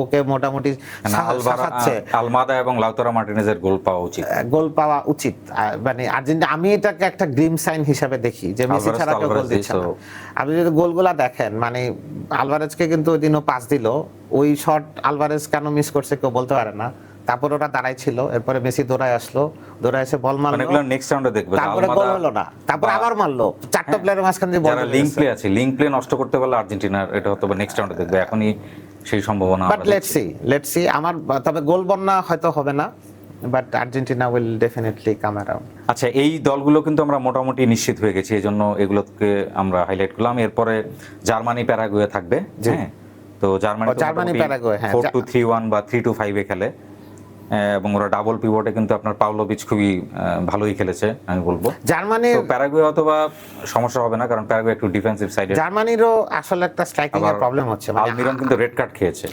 ওকে মোটামুটি সাজাচ্ছে। আলমাদা এবং লাউতারো মার্টিনেজের গোল পাওয়া উচিত, গোল পাওয়া উচিত। মানে আর্জেন্টিনা, আমি এটাকে একটা গ্রিম সাইন হিসাবে দেখি যে মেসি আলভারেজ ছাড়া তো কেউ গোল আলভারেজই, দিচ্ছে না। so- আপনি যদি গোলগুলা দেখেন, মানে আলভারেজকে কিন্তু ওই দিনও পাস দিল, ওই শট আলভারেজ কেন মিস করছে কেউ বলতে পারে না। তারপর ওরা দাঁড়াই ছিল, এরপরে মেসি দৌড়ায় আসলো, দৌড়ায় এসে বল মানে মারলো, এগুলো নেক্সট রাউন্ডে দেখবে। তারপরে গোল হলো না, তারপর আবার মারলো, চারটা প্লেয়ারের মাঝখান দিয়ে বল। যারা লিঙ্ক প্লে আছে, লিঙ্ক প্লে নষ্ট করতে পারলে আর্জেন্টিনার এটা হয়তো নেক্সট রাউন্ডে দেখবে, এখনই সেই সম্ভাবনা বাট লেটস সি আমার, তবে গোল বন্যা হয়তো হবে না, but Argentina will definitely come around. আচ্ছা, এই দলগুলো কিন্তু আমরা মোটামুটি নিশ্চিত হয়ে গেছি, এই জন্য এগুলোকে আমরা হাইলাইট করলাম। এরপরে জার্মানি, প্যারাগুয়ে থাকবে। হ্যাঁ, তো জার্মানি প্যারাগুয়ে, হ্যাঁ 4-2-3-1 বা 3-2-5 এ খেলে, এবং ওরা ডাবল পিভটে কিন্তু আপনার পাওলোভিচ খুবই ভালোই খেলেছে আমি বলবো। জার্মানি তো প্যারাগুয়ে অথবা সমস্যা হবে না, কারণ প্যারাগুয়ে একটু ডিফেন্সিভ সাইডে। জার্মানিরও আসলে একটা স্ট্রাইকিং এর প্রবলেম হচ্ছে, মানে আলমিরন কিন্তু রেড কার্ড খেয়েছে,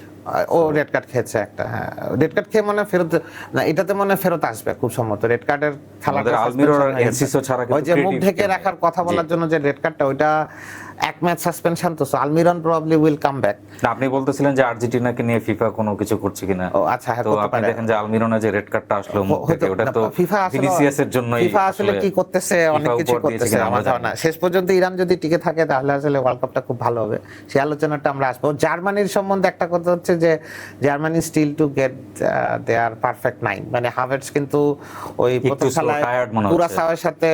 ও রেড কার্ড খেয়েছে একটা। হ্যাঁ, রেড কার্ড খেয়ে মনে ফেরত না, এটাতে মনে ফেরত আসবে খুব সম্ভবত। রেড কার্ডের খেলাটা আলমিরো এনসিসো ছাড়া ওই যে মুখ ঢেকে রাখার কথা বলার জন্য যে রেড কার্ডটা, ওইটা এক ম্যাচ সাসপেনশন, তো আলমিরন প্রবাবলি উইল কাম ব্যাক। আপনি বলতেছিলেন যে আর্জেন্টিনাকে নিয়ে ফিফা কোনো কিছু করছে কিনা। ও আচ্ছা, হ্যাঁ তো করতে আপনি পারে। দেখেন যে আলমিরনের যে রেড কার্ডটা আসলো মুখ থেকে, ওটা তো ভিনিসিয়াসের জন্যই। ফিফা আসলে কি করতেছে, অনেক কিছু করতেছে আমার ধারণা। শেষ পর্যন্ত ইরান যদি টিকে থাকে তাহলে আসলে ওয়ার্ল্ড কাপটা খুব ভালো হবে, সেই আলোচনাটা আমরা আসবো। জার্মানির সম্বন্ধে একটা কথা হচ্ছে যে Germany still to get their perfect nine, মানে হাভার্টজ কিন্তু ওই প্রথম খেলায় কুরাসাওয়ের সাথে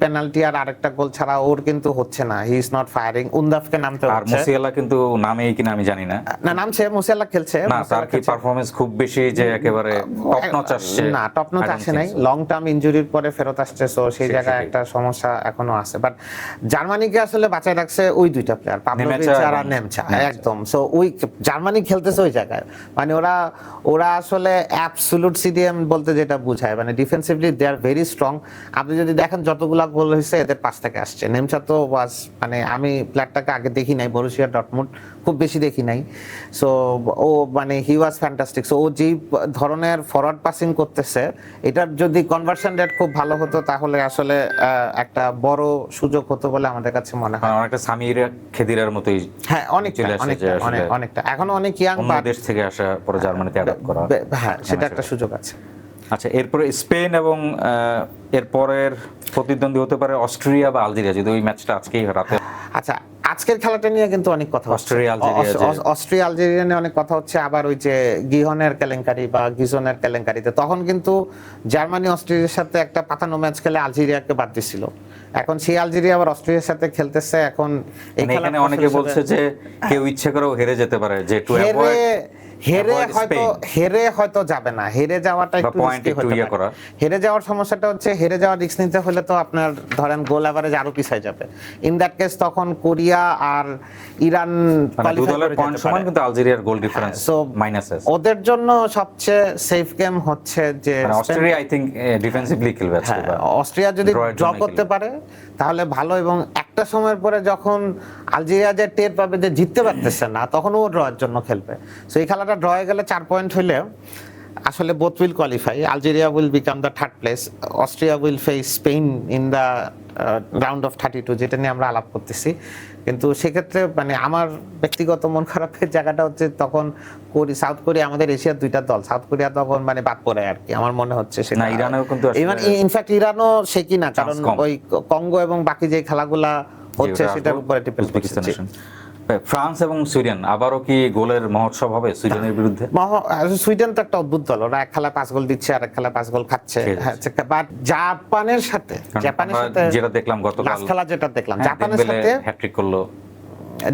পেনাল্টি আর আরেকটা গোল ছাড়া ওর কিন্তু হচ্ছে না, হি ইজ নট ফায়ারিং। উনদাফকে নামতে আর হচ্ছে, মুসিয়ালা কিন্তু নামেই কিনা আমি জানি না। না নামছে, মুসিয়ালা খেলছে না, তার কি পারফরম্যান্স খুব বেশি যে একেবারে টপ নচ আসছে? না, টপ নচ আসে নাই, লং টার্ম ইনজুরির পরে ফেরত আসছে, সো সেই জায়গায় একটা সমস্যা এখনো আছে। বাট জার্মানিকে আসলে বাঁচায় রাখছে ওই দুইটা প্লেয়ার, পাভলোভিচ আর নেমচা, একদম। সো ওই জার্মানি খেলতে চলতেছে ওই জায়গায়, মানে ওরা ওরা আসলে অ্যাবসোলুট সিডিএম বলতে যেটা বোঝায়, মানে defensively they are very strong. আপনি যদি দেখেন যতগুলা গোল হয়েছে এদের পাশ থেকে আসছে। নেমচা তো ওয়াজ, মানে আমি প্লেয়ারটাকে আগে দেখি নাই, বরুসিয়া ডর্টমুন্ড খুব বেশি দেখি নাই। সো ও মানে হি ওয়াজ ফ্যান্টাস্টিক। সো ও যেই ধরনের ফরওয়ার্ড পাসিং করতেছে, এটার যদি কনভার্সন রেট খুব ভালো হতো তাহলে আসলে একটা বড় সুযোগ হতো বলে আমাদের কাছে মনে হয়। অনেকটা সামির খেদিরার মতোই। হ্যাঁ, অনেকটা চলে আসে যে আসলে অনেকটা এখনো অনেক ইয়াং, অন্য দেশ থেকে আসা পরে জার্মানিতে অ্যাডাপ্ট করা। হ্যাঁ, সেটা একটা সুযোগ আছে। আচ্ছা, এরপরে স্পেন এবং এরপরের প্রতিদ্বন্দ্বী হতে পারে অস্ট্রিয়া বা আলজেরিয়া, যদি ওই ম্যাচটা আজকেই রাতে। আচ্ছা, আজকের খেলাটা নিয়ে কিন্তু অনেক কথা হচ্ছে। অস্ট্রিয়া আলজেরিয়া নিয়ে অনেক কথা হচ্ছে। আবার ওই যে গিহনের কেলেঙ্কারি বা গিজনের কেলেঙ্কারিতে তখন কিন্তু জার্মানি অস্ট্রিয়ার সাথে একটা পাতানো ম্যাচ খেলে আলজেরিয়াকে বাদ দিছিল। এখন সেই আলজেরিয়া আবার অস্ট্রিয়ার সাথে খেলতেছে। এখন এখানে অনেকে বলছে যে কেউ ইচ্ছে করেও হেরে যেতে পারে, যে টু অ্যাভয়েড হেরে হয়তো যাবে না, হেরে যাওয়াটা একটু রিস্কি হতে পারে। হেরে যাওয়ার সমস্যাটা হচ্ছে, হেরে যাওয়ার রিস্ক নিতে হলে তো আপনার ধরেন গোল এভারেজ আরো পিছায় যাবে। ইন দ্যাট কেস তখন কোরিয়া আর ইরান কোয়ালিফাই করে পয়েন্ট সমান, কিন্তু আলজেরিয়ার গোল ডিফারেন্স মাইনাস আছে। ওদের জন্য সবচেয়ে সেফ গেম হচ্ছে যে অস্ট্রেলিয়া আই থিংক ডিফেন্সিভলি খেলবে আজকে। অস্ট্রিয়া যদি ড্র করতে পারে তাহলে ভালো, এবং একটা সময়ের পরে যখন আলজেরিয়া যে টের পাবে যে জিততে পারতেছে না, তখন ও ড্রয়ের জন্য খেলবে। সো এই খেলাটা ড্র হয়ে গেলে 4 পয়েন্ট হইলে আসলে both will qualify. Algeria will become the third place, Austria will face Spain in the round of 32, যেটা নিয়ে আমরা আলাপ করতেছি। কিন্তু সেক্ষেত্রে মানে আমার ব্যক্তিগত মন খারাপের জায়গাটা হচ্ছে তখন সাউথ কোরিয়া, আমাদের এশিয়ার দুইটা দল, সাউথ কোরিয়া তখন মানে বাদ পড়ে আর কি, আমার মনে হচ্ছে সেটা। না, ইরানও কিন্তু ইনফ্যাক্ট ইরানও সে কি না, কারণ ওই কঙ্গো এবং বাকি যে খেলাগুলা হচ্ছে সেটার উপরে ডিপেন্ড করছে। ফ্রান্স এবং সুইডেন, আবারও কি গোলের মহোৎসব হবে সুইডেনের বিরুদ্ধে? সুইডেন তো একটা অদ্ভুত দল, ওরা এক খেলায় 5 গোল দিচ্ছে আর এক খেলায় 5 গোল খাচ্ছে। বাট জাপানের সাথে যেটা দেখলাম গতকাল, লাস্ট খেলা যেটা দেখলাম জাপানের সাথে হ্যাটট্রিক করলো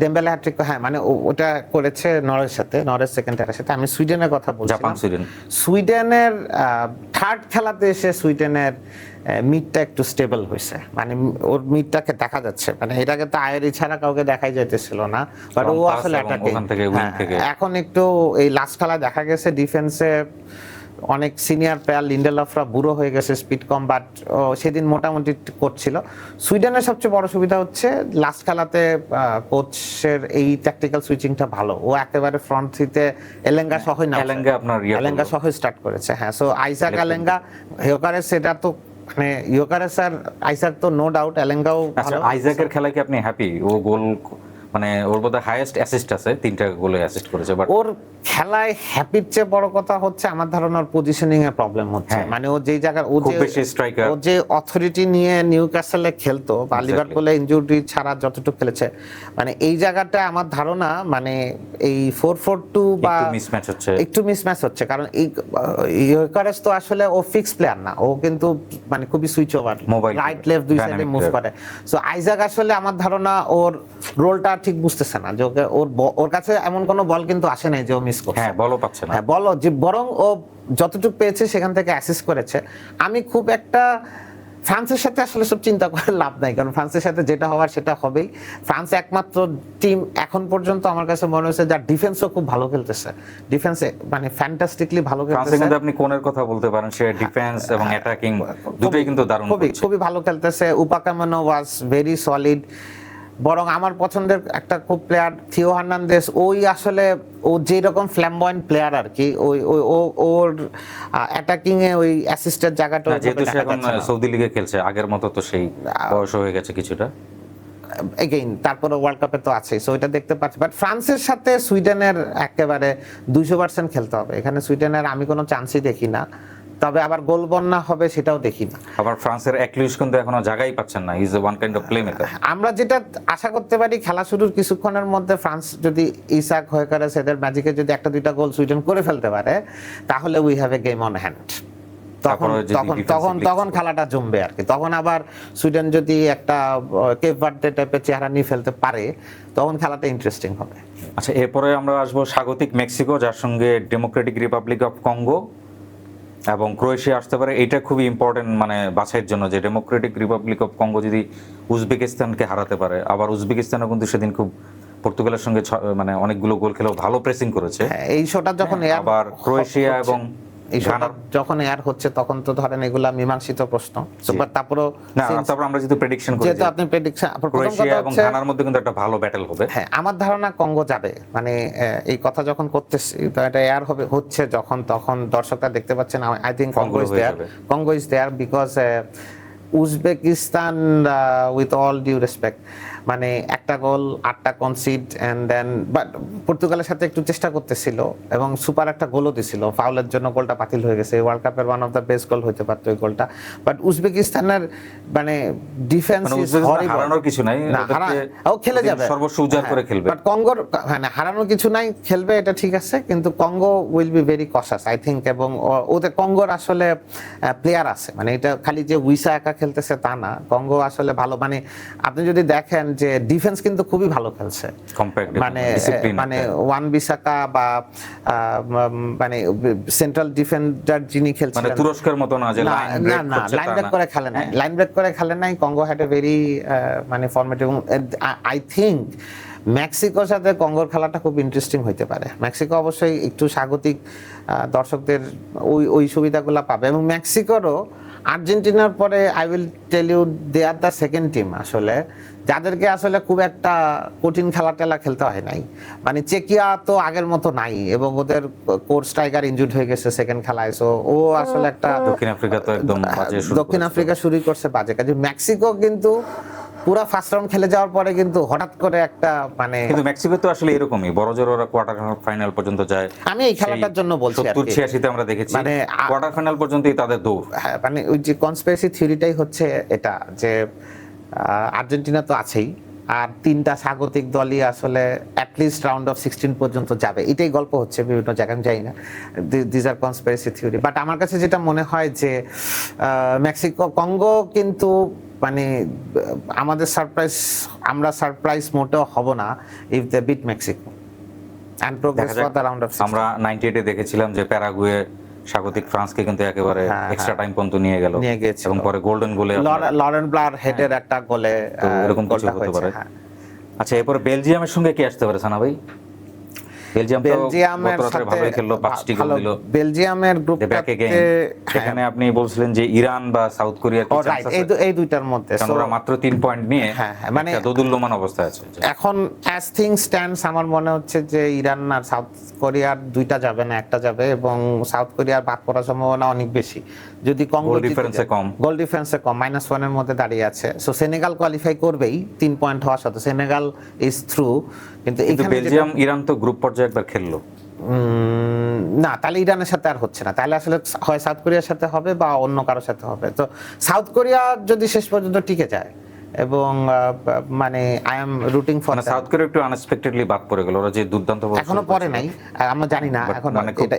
ডেম্বেলে, হ্যাটট্রিক, হ্যাঁ মানে ওটা করেছে নরওয়ের সাথে, নরওয়ের সেকেন্ড টাইমের সাথে। আমি সুইডেনের কথা বলছি। জাপান সুইডেনের থার্ড খেলাতে এসে সুইডেনের মিডটা একটু স্টেবল হয়েছে, মানে ওর মিডটাকে দেখা যাচ্ছে, মানে এটাকে তো আয়েরি ছাড়া কাউকে দেখাই যাইতেছিল না, বাট ও আসলে এখন একটু এই লাস্ট খেলা দেখা গেছে ডিফেন্সে অনেক সিনিয়র প্লেয়ার, লিন্ডেলফরা বুড়ো হয়ে গেছে, স্পিড কম, বাট সেদিন মোটামুটি করছিল। সুইডেনের সবচেয়ে বড় সুবিধা হচ্ছে লাস্ট খেলাতে কোচের এই ট্যাকটিক্যাল সুইচিংটা ভালো। ও একেবারে ফ্রন্ট থ্রিতে এলেঙ্গা সহই না, এলেঙ্গা সহই স্টার্ট করেছে। হ্যাঁ, সো আইজাক এলেঙ্গা হিওকারেস, সেটা তো মানে ইয়োকারেস আর আইজাক তো নো ডাউট, এলেঙ্গাও ভালো। আইজাকের খেলায় কি আপনি হ্যাপি? ও গোল, মানে ওর বোধহয় হাইয়েস্ট অ্যাসিস্ট আছে, 3টা গোলে অ্যাসিস্ট করেছে। বাট ওর খেলায় হ্যাপির চেয়ে বড় কথা হচ্ছে আমার ধারণার পজিশনিং এর প্রবলেম হচ্ছে। মানে ও যেই জায়গায় ও যে অথরিটি নিয়ে নিউক্যাসলে খেলতো বা লিভারপুলে ইনজুরি ছাড়া যতটুকু খেলেছে, মানে এই জায়গাটা আমার ধারণা মানে এই 4-4-2 বা একটু মিসম্যাচ হচ্ছে। কারণ এই ইয়োকারেস তো আসলে ও ফিক্স প্লেয়ার না, ও কিন্তু মানে খুবই সুইচ ওভার, রাইট লেফট দুই সাইডে মুভ করে। সো আইজাক আসলে আমার ধারণা ওর রোলটা ঠিক বুঝতেছে না, যে ওর কাছে এমন কোনো বল কিন্তু আসে নাই যে ও মিস করছে। হ্যাঁ, বলও পাচ্ছে না। হ্যাঁ, বলও যে বরং ও যতটুকু পেয়েছে সেখান থেকে অ্যাসিস্ট করেছে। আমি খুব একটা ফ্রান্সের সাথে আসলে সব চিন্তা করে লাভ নাই, কারণ ফ্রান্সের সাথে যেটা হওয়ার সেটা হবেই। ফ্রান্স একমাত্র টিম এখন পর্যন্ত আমার কাছে মনে হয়েছে যার ডিফেন্সও খুব ভালো খেলতেছে, ডিফেন্সে মানে ফ্যান্টাস্টিকলি ভালো খেলতেছে। কিন্তু আপনি কোনের কথা বলতে পারেন, সে ডিফেন্স এবং অ্যাটাকিং দুটোই কিন্তু দারুণ, খুবই ভালো খেলতেছে। উপাকামেনো ওয়াজ ভেরি সলিড। বরং আমার পছন্দের একটা খুব প্লেয়ার থিও হার্নান্দেজ, ওই আসলে ও যেই রকম ফ্ল্যামবয়েন্ট প্লেয়ার আর কি, ওর অ্যাটাকিং এ ওই অ্যাসিস্টের জায়গাটা, যেহেতু সে এখন সৌদি লিগে খেলছে, আগের মতো তো সেই বয়স হয়ে গেছে কিছুটা এগেইন, তারপরে ওয়ার্ল্ড কাপে তো আছে, সো এটা দেখতে পাচ্ছি। বাট ফ্রান্সের সাথে সুইডেনের একেবারে 200% খেলতে হবে। এখানে সুইডেনের আমি কোনো চান্সই দেখি না, তবে আবার গোল বন্যা হবে সেটাও দেখি না। আবার ফ্রান্সের একলিশ কিন্তু এখনো জায়গাই পাচ্ছেন না, is one kind of playmaker. আমরা যেটা আশা করতে পারি খেলা শুরুর কিছুক্ষণের মধ্যে ফ্রান্স যদি ইসাক হিওকারেস এদের ম্যাজিকে যদি 1-2টা গোল সুইডেন করে ফেলতে পারে, তাহলে we have a game on hand. তখন খেলাটা জমবে আর কি। তখন আবার সুইডেন যদি একটা কেপ ভার্দে টাইপের চেহারা নিয়ে ফেলতে পারে, তখন খেলাটা ইন্টারেস্টিং হবে। আচ্ছা, এরপরে আমরা আসবো স্বাগতিক মেক্সিকো, যার সঙ্গে ডেমোক্রেটিক রিপাবলিক অফ কঙ্গো এবং ক্রোয়েশিয়া আসতে পারে। এটা খুবই ইম্পর্টেন্ট মানে বাছাইয়ের জন্য, যে ডেমোক্রেটিক রিপাবলিক অফ কঙ্গো যদি উজবেকিস্তানকে হারাতে পারে। আবার উজবেকিস্তানও কিন্তু সেদিন খুব পর্তুগালের সঙ্গে মানে অনেকগুলো গোল খেলেও ভালো প্রেসিং করেছে। হ্যাঁ, এই শোটা যখন আবার ক্রোয়েশিয়া এবং এই শোটা যখন এয়ার হচ্ছে তখন তো ধরেন এগুলা মীমাংসিত প্রশ্ন। তারপরও না, তারপর আমরা যেহেতু প্রেডিকশন করি, যেহেতু আপনি প্রেডিকশন, ক্রোয়েশিয়া এবং ঘানার মধ্যে কিন্তু একটা ভালো ব্যাটল হবে। হ্যাঁ, আমার ধারণা কঙ্গো যাবে। মানে এই কথা যখন করতেছি, তো এটা এয়ার হবে হচ্ছে যখন, তখন দর্শকরা দেখতে পাচ্ছেন। I think Congo is there, Congo is there because Uzbekistan, with all due respect, মানে একটা গোল 8টা কনসিড এন্ড দেন, বাট পর্তুগালের সাথে একটু চেষ্টা করতেছিল এবং সুপার একটা গোলও দিছিল। ফাউলের জন্য গোলটা বাতিল হয়ে গেছে। ওয়ার্ল্ড কাপের ওয়ান অফ দ্য বেস্ট গোল হতে পারতো এই গোলটা। বাট উজবেকিস্তানের মানে ডিফেন্স ইজ হরিবল। হারানোর কিছু নাই, ও খেলে যাবে, সর্বস্ব উজাড় করে খেলবে। বাট কঙ্গোর মানে হারানোর কিছু নাই, খেলবে, এটা ঠিক আছে, কিন্তু Congo will be very কশাস I think. এবং ওদের কঙ্গোর আসলে প্লেয়ার আছে, মানে এটা খালি যে উইসা একা খেলতেছে তা না, কঙ্গো আসলে ভালো। মানে আপনি যদি দেখেন যে ডিফেন্স কিন্তু খুবই ভালো খেলছে, মানে ওয়ান বিসাকা বা মানে সেন্ট্রাল ডিফেন্ডার যিনি খেলছেন, মানে তুরস্কের মতো না যে লাইন ব্রেক করে খেলে নাই, লাইন ব্রেক করে খেলে নাই। কঙ্গো হ্যাড এ ভেরি মানে ফরম্যাটিভ। আই থিংক মেক্সিকোর সাথে কঙ্গোর খেলাটা খুব ইন্টারেস্টিং হইতে পারে। মেক্সিকো অবশ্যই একটু স্বাগতিক দর্শকদের ওই সুবিধাগুলো পাবে, এবং মেক্সিকোরও আর্জেন্টিনার পরে I will tell you they are the second team আসলে, যাদেরকে আসলে খুব একটা কঠিন খেলা টেলা খেলতে হয় নাই। মানে চেকিয়া তো আগের মতো নাই, এবং ওদের কোর স্ট্রাইকার ইনজুর্ড হয়ে গেছে সেকেন্ড খেলায়। সো ও আসলে একটা দক্ষিণ আফ্রিকা তো একদম বাজে শুরু, দক্ষিণ আফ্রিকা শুরু করছে বাজে কাজে। মেক্সিকো কিন্তু পুরা ফার্স্ট রাউন্ড খেলে যাওয়ার পরে কিন্তু হঠাৎ করে একটা মানে, কিন্তু মেক্সিকো তো আসলে এরকমই বড় জোর, ওরা কোয়ার্টার ফাইনাল পর্যন্ত যায়। আমি এই খেলাটার জন্য বলছি, 70-86 আমরা দেখেছি, মানে কোয়ার্টার ফাইনাল পর্যন্তই তাদের দৌড়। হ্যাঁ, মানে ওই যে কনস্পিরেসি থিওরিটাই হচ্ছে এটা, যে আর্জেন্টিনা তো আছেই, আর 3টা স্বাগতিক দলই আসলে অ্যাটলিস্ট রাউন্ড অফ 16 পর্যন্ত যাবে, এটাই গল্প হচ্ছে বিভিন্ন জায়গায়, আমি জানি না, this are conspiracy theory. But আমার কাছে যেটা মনে হয় যে মেক্সিকো কঙ্গো কিন্তু মানে আমাদের আমরা সারপ্রাইজ মোটেও হব না if they beat Mexico and progress for the round of 16। আমরা 98-এ দেখেছিলাম যে প্যারাগুয়ে স্বাগতিক ফ্রান্সকে কিন্তু একেবারে এক্সট্রা টাইম পর্যন্ত নিয়ে গেল, এবং পরে গোল্ডেন গোলে লরেন ব্লার হেডের একটা গোলে এরকম কিছু হতে পারে। আচ্ছা, এরপর বেলজিয়ামের সঙ্গে কি আসতে পারে সানা ভাই? বেলজিয়ামের সাথে ভালোই খেললো, 5টি গোল দিল। বেলজিয়ামের গ্রুপে এখানে আপনি বলছিলেন যে ইরান বা সাউথ কোরিয়া কি চান্স আছে? এই দুইটার মধ্যে ওরা মাত্র 3 পয়েন্ট নিয়ে মানে দোদুল্যমান অবস্থায় আছে এখন। অ্যাজ থিংস স্ট্যান্ডস আমার মনে হচ্ছে যে ইরান আর সাউথ কোরিয়ার দুইটা যাবে না, একটা যাবে, এবং সাউথ কোরিয়ার বাদ পড়ার সম্ভাবনা অনেক বেশি। যদি কঙ্গো ডিফারেন্সে কম, গোল ডিফারেন্সে কম, -1 এর মধ্যে দাঁড়িয়ে আছে। সো সেনেগাল কোয়ালিফাই করবেই 3 পয়েন্ট হওয়ার সাথে, সেনেগাল ইজ থ্রু। কিন্তু বেলজিয়াম ইরান তো গ্রুপ পর্যায়ে একবার খেললো না, তাহলে ইরানের সাথে আর হচ্ছে না, তাহলে আসলে হয় সাউথ কোরিয়ার সাথে হবে বা অন্য কারোর সাথে হবে। তো সাউথ কোরিয়া যদি শেষ পর্যন্ত টিকে যায়, এবং মানে I am রুটিং for south Korea একটু আনএক্সপেক্টেডলি বাদ পড়ে গেল, ওরা যে দুর্দান্ত এখনো পড়ে নাই, আমরা জানি না এখন,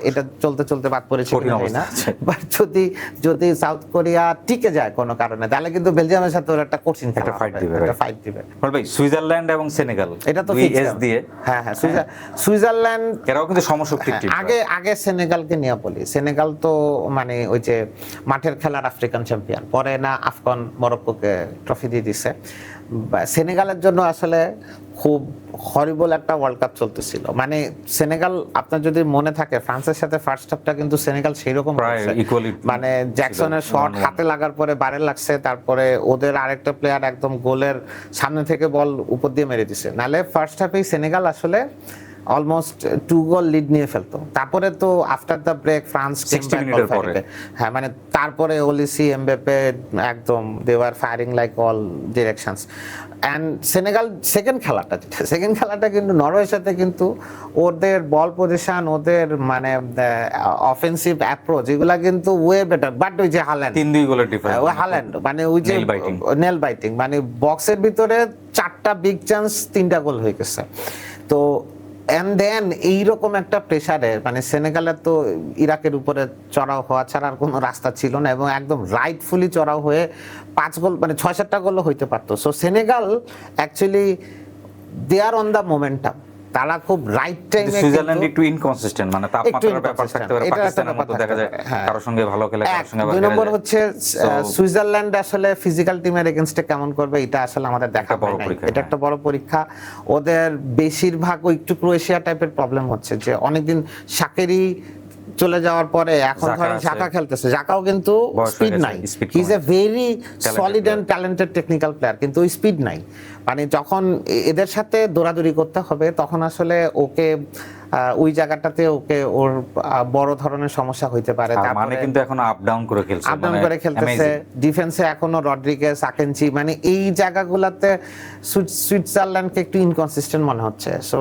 এটা চলতে চলতে বাদ পড়েছে না। বাট যদি সাউথ কোরিয়া টিকে যায় কোনো কারণে, তাহলে কিন্তু বেলজিয়ামের সাথে ওরা একটা কঠিন একটা ফাইট দিবে। ভাই সুইজারল্যান্ড এবং সেনেগাল, এটা তো এস দিয়ে, হ্যাঁ সুইজারল্যান্ড এরাও কিন্তু সমশক্তির টিম। আগে সেনেগালকে নিয়ে বলি, সেনেগাল তো মানে ওই যে মাঠের খেলার আফ্রিকান চ্যাম্পিয়ন, পরে না আফগান মরক্কোকে ট্রফি দিয়ে দিছে। সেনেগালের জন্য আসলে খুব হরিবল একটা ওয়ার্ল্ড কাপ চলতেছিল। মানে সেনেগাল, আপনার যদি মনে থাকে ফ্রান্সের সাথে ফার্স্ট হাফটা কিন্তু সেনেগাল সেই রকম, মানে জ্যাকসনের শট হাতে লাগার পরে বারে লাগছে, তারপরে ওদের আরেকটা প্লেয়ার একদম গোলের সামনে থেকে বল উপর দিয়ে মেরে দিছে, নালে ফার্স্ট হাফেই সেনেগাল আসলে অলমোস্ট 2 গোল লিড নিয়ে ফেলতো। তারপরে তো আফটার দ্য ব্রেক ফ্রান্স 60 মিনিটের পরে, হ্যাঁ মানে তারপরে ওলিসি, এমবাপ্পে একদম they were firing like all directions. And Senegal second খেলাটা কিন্তু নরওয়ের সাথে কিন্তু ওদের বল পজিশন, ওদের মানে অফেন্সিভ অ্যাপ্রোচ, এগুলা কিন্তু ওয়ে বেটার। বাট ওই যে হাল্যান্ড 3-2 গোলের ডিফারেন্স, ওই হাল্যান্ড মানে ওই যে নেল বাইটিং, মানে বক্সের ভিতরে 4টা বিগ চান্স, 3টা গোল হয়ে গেছে। তো এন্ড দেন এইরকম একটা প্রেসারে মানে সেনেগালের তো ইরাকের উপরে চড়াও হওয়া ছাড়া আর কোনো রাস্তা ছিল না, এবং একদম রাইটফুলি চড়াও হয়ে 5 গোল মানে 6-7টা গোলও হইতে পারতো। So Senegal actually they are on the momentum, তারা খুব রাইট টাইমে সুইজারল্যান্ড একটু ইনকনসিস্টেন্ট, মানে তাপমাত্রার ব্যাপার থাকতে পারে, পাকিস্তানের মতো দেখা যায় কারোর সঙ্গে ভালো খেলে কারোর সঙ্গে ভালো দুই খেলে নম্বর যায়। হচ্ছে সুইজারল্যান্ড আসলে ফিজিক্যাল টিমের এগেইনস্টে কেমন করবে এটা আসলে আমাদের দেখা বড় হয় নাই। পরীক্ষা, এটা একটা বড় পরীক্ষা। ওদের বেশিরভাগ ওই একটু ক্রোয়েশিয়া টাইপের প্রবলেম হচ্ছে যে অনেকদিন শাকেরি চলে যাওয়ার পরে এখন জাকা ধরেন আছে। জাকা খেলতেছে, জাকাও কিন্তু বয়স হয়ে স্পিড গেছে, নাই, speed হি ইজ এ কমে very solid player। And talented technical player, কিন্তু ওই স্পিড নাই। মানে যখন এদের সাথে দৌড়াদৌড়ি করতে হবে তখন আসলে ওকে ওই জায়গাটাতে ওকে ওর বড় ধরনের সমস্যা হইতে পারে। আর মানে কিন্তু এখন আপ ডাউন করে খেলছে, আপ ডাউন করে খেলতেছে, ডিফেন্সে এখনো রড্রিগেজ, আকেনচি, মানে এই জায়গাগুলোতে সুইজারল্যান্ডকে একটু ইনকনসিস্টেন্ট মনে হচ্ছে। সো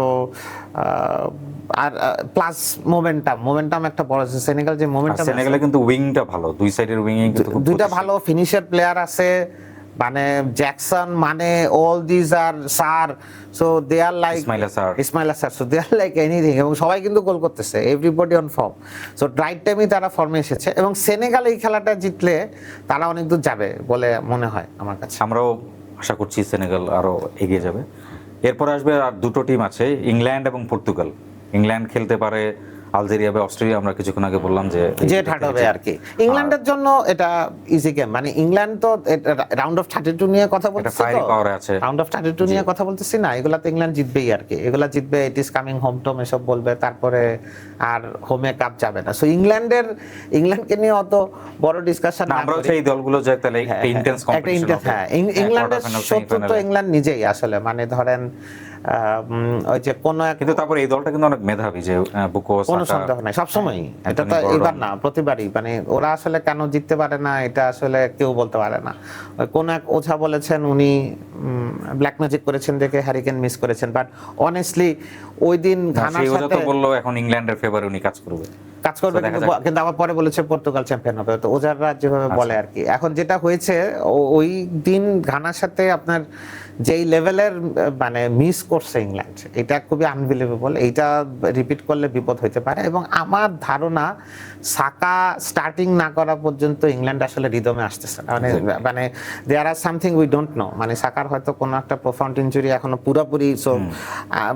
আর প্লাস মোমেন্টাম একটা বড় আছে। সেনেগাল যে মোমেন্টাম, সেনেগালে কিন্তু উইংটা ভালো, দুই সাইডের উইং কিন্তু খুব দুইটা গতিশীল। ভালো ফিনিশার প্লেয়ার আছে, মানে জ্যাকসন, মানে all these are Sarr, so they are like Ismail Sarr, so they are like anything, এবং সবাই কিন্তু গোল করতেছে, everybody on form. So right টাইমে তারা ফর্মে এসেছে, এবং সেনেগাল এই খেলাটা জিতলে তারা অনেক দূর যাবে বলে মনে হয় আমার কাছে। আমরাও আশা করছি সেনেগাল আরো এগিয়ে যাবে। এরপর আসবে আর দুটো টিম আছে, ইংল্যান্ড এবং পর্তুগাল। ইংল্যান্ড খেলতে পারে আলজেরিয়া বা অস্ট্রেলিয়া, আমরা কিছুক্ষণ আগে বললাম যে জেট হার্ট হবে আর কি। ইংল্যান্ডের জন্য এটা ইজি গেম, মানে ইংল্যান্ড তো রাউন্ড অফ 32 নিয়ে কথা বলতেছি, ফায়ারিং পাওয়ার আছে, রাউন্ড অফ 32 নিয়ে কথা বলতেছি না, এগুলাতে ইংল্যান্ড জিতবেই আর কি, এগুলা জিতবে, it is coming home Tomé এসব বলবে, তারপরে আর হোমে কাপ যাবে না। সো ইংল্যান্ডকে নিয়ে অত বড় ডিসকাশন না, আমরা হচ্ছে এই দলগুলো যে তাহলে একটা ইন্টেন্স কম্পিটিশন হবে। হ্যাঁ, ইংল্যান্ডের শত্রু তো ইংল্যান্ড নিজেই আসলে, মানে ধরেন ওই যে কোন এক, কিন্তু তারপর এই দলটা কিন্তু অনেক মেধাবী, যে বুকো কোনো সাকা, সন্দেহ নাই, সবসময় এটা তো গর্ডন। এবার না প্রতিবারই, মানে ওরা আসলে কেন জিততে পারে না এটা আসলে কেউ বলতে পারে না। ওই কোন এক ওঝা বলেছেন উনি ব্ল্যাক ম্যাজিক করেছেন দেখে হ্যারিকেন মিস করেছেন, বাট অনেস্টলি ওই দিন ঘানার সেই ওজা সাথে তো বললো এখন ইংল্যান্ডের ফেভারে উনি কাজ করবে। কাজ করবে, দেখা কিন্তু কিন্তু আবার পরে বলেছে পর্তুগাল চ্যাম্পিয়ন হবে, তো ওজাররা যেভাবে বলে আর কি। এখন যেটা হয়েছে ওই দিন ঘানার সাথে আপনার যেই লেভেলের মানে মিস করছে ইংল্যান্ড, এটা খুবই আনবিলিভেবল, এইটা রিপিট করলে বিপদ হইতে পারে। এবং আমার ধারণা সাকা স্টার্টিং না করা পর্যন্ত ইংল্যান্ড আসলে রিদমে আসতেছে না, মানে দেয়ার আর সামথিং উই ডোন্ট নো, মানে সাকার হয়তো কোনো একটা প্রোফাউন্ড ইনজুরি এখনো পুরোপুরি, সো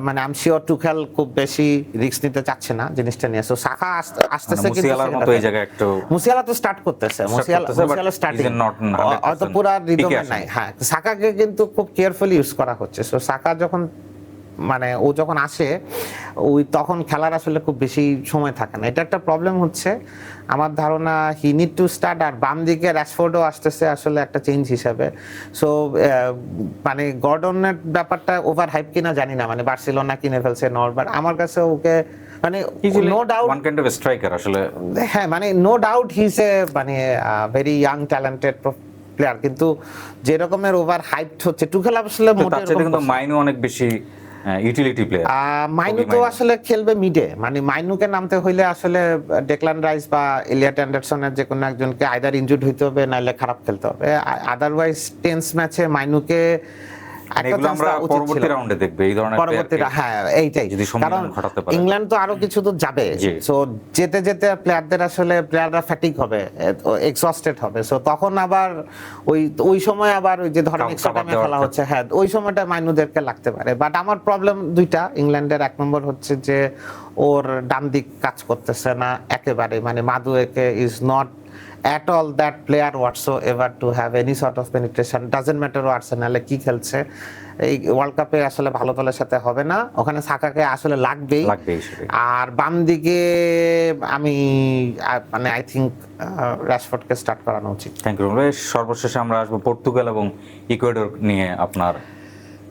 মানে আই এম শিওর টুখেল খুব বেশি রিস্ক নিতে চাচ্ছে না জিনিসটা নিয়ে। সো সাকা আসতেছে, কিন্তু মুসিয়ালার মতো এই জায়গায় একটু মুসিয়ালা তো স্টার্ট করতেছে, মুসিয়ালা স্টার্টিং হয়তো পুরো রিদমে নাই। হ্যাঁ, সাকাকে কিন্তু খুব কেয়ারফুলি ইউজ করা হচ্ছে। সো সাকা যখন মানে ও যখন আসে ওই তখন খেলার আসলে খুব বেশি সময় থাকে না, এটা একটা প্রবলেম হচ্ছে আমার ধারণা। He need to start. আর বাম দিকে রাশফোর্ডও আসতেছে আসলে একটা চেঞ্জ হিসাবে। সো মানে গর্ডনের ব্যাপারটা ওভার হাইপ কিনা জানি না, মানে বার্সেলোনা কিনে ফেলছে নরবার, আমার কাছে ওকে মানে no doubt one kind of striker আসলে, হ্যাঁ, মানে no doubt he is a মানে ভেরি ইয়াং ট্যালেন্টেড প্লেয়ার, কিন্তু যে রকমের ওভার হাইপ হচ্ছে টুখেল আসলে তার চেয়ে কিন্তু মাইনু অনেক বেশি ইউটিলিটি প্লেয়ার। মাইনু তো আসলে খেলবে মিডে, মানে মাইনুকে নামতে হইলে আসলে ডেকলান রাইস বা এলিয়ট অ্যান্ডারসনের যে কোনো একজনকে আইদার ইনজুর্ড হইতে হবে নাহলে খারাপ খেলতে হবে, আদারওয়াইজ টেন্স ম্যাচে মাইনুকে এগুলো আমরা পরবর্তী রাউন্ডে দেখব এই ধরনের পরবর্তীটা। হ্যাঁ, এইটাই, যদি কারণ সম্মেলন ঘটাতে পারে ইংল্যান্ড তো আরো কিছু তো যাবে। সো যেতে যেতে প্লেয়ারদের আসলে প্লেয়াররা ফ্যাটিক হবে, এক্সস্টেড হবে। সো তখন আবার ওই সময় আবার ওই যে ধরেন এক্সট্রা টাইমে খেলা হচ্ছে, হ্যাঁ ওই সময়টা মাইনুদেরকে লাগতে পারে। বাট আমার প্রবলেম দুইটা ইংল্যান্ডের। এক নম্বর হচ্ছে যে ওর ডান দিক কাজ করতেছে না একেবারে, মানে মাদুয়েকে is not at all that player whatsoever to have any sort of penetration, doesn't matter ও আর্সেনালে কি খেলছে, এই ওয়ার্ল্ড কাপে আসলে ভালো দলের সাথে হবে না, ওখানে সাকাকে আসলে লাগবেই। আর বাম দিকে আমি মানে আই থিংক রাশফোর্ডকে স্টার্ট করানো উচিত। Thank you. সর্বশেষে আমরা আসবো পর্তুগাল এবং ইকুয়েডর নিয়ে, আপনার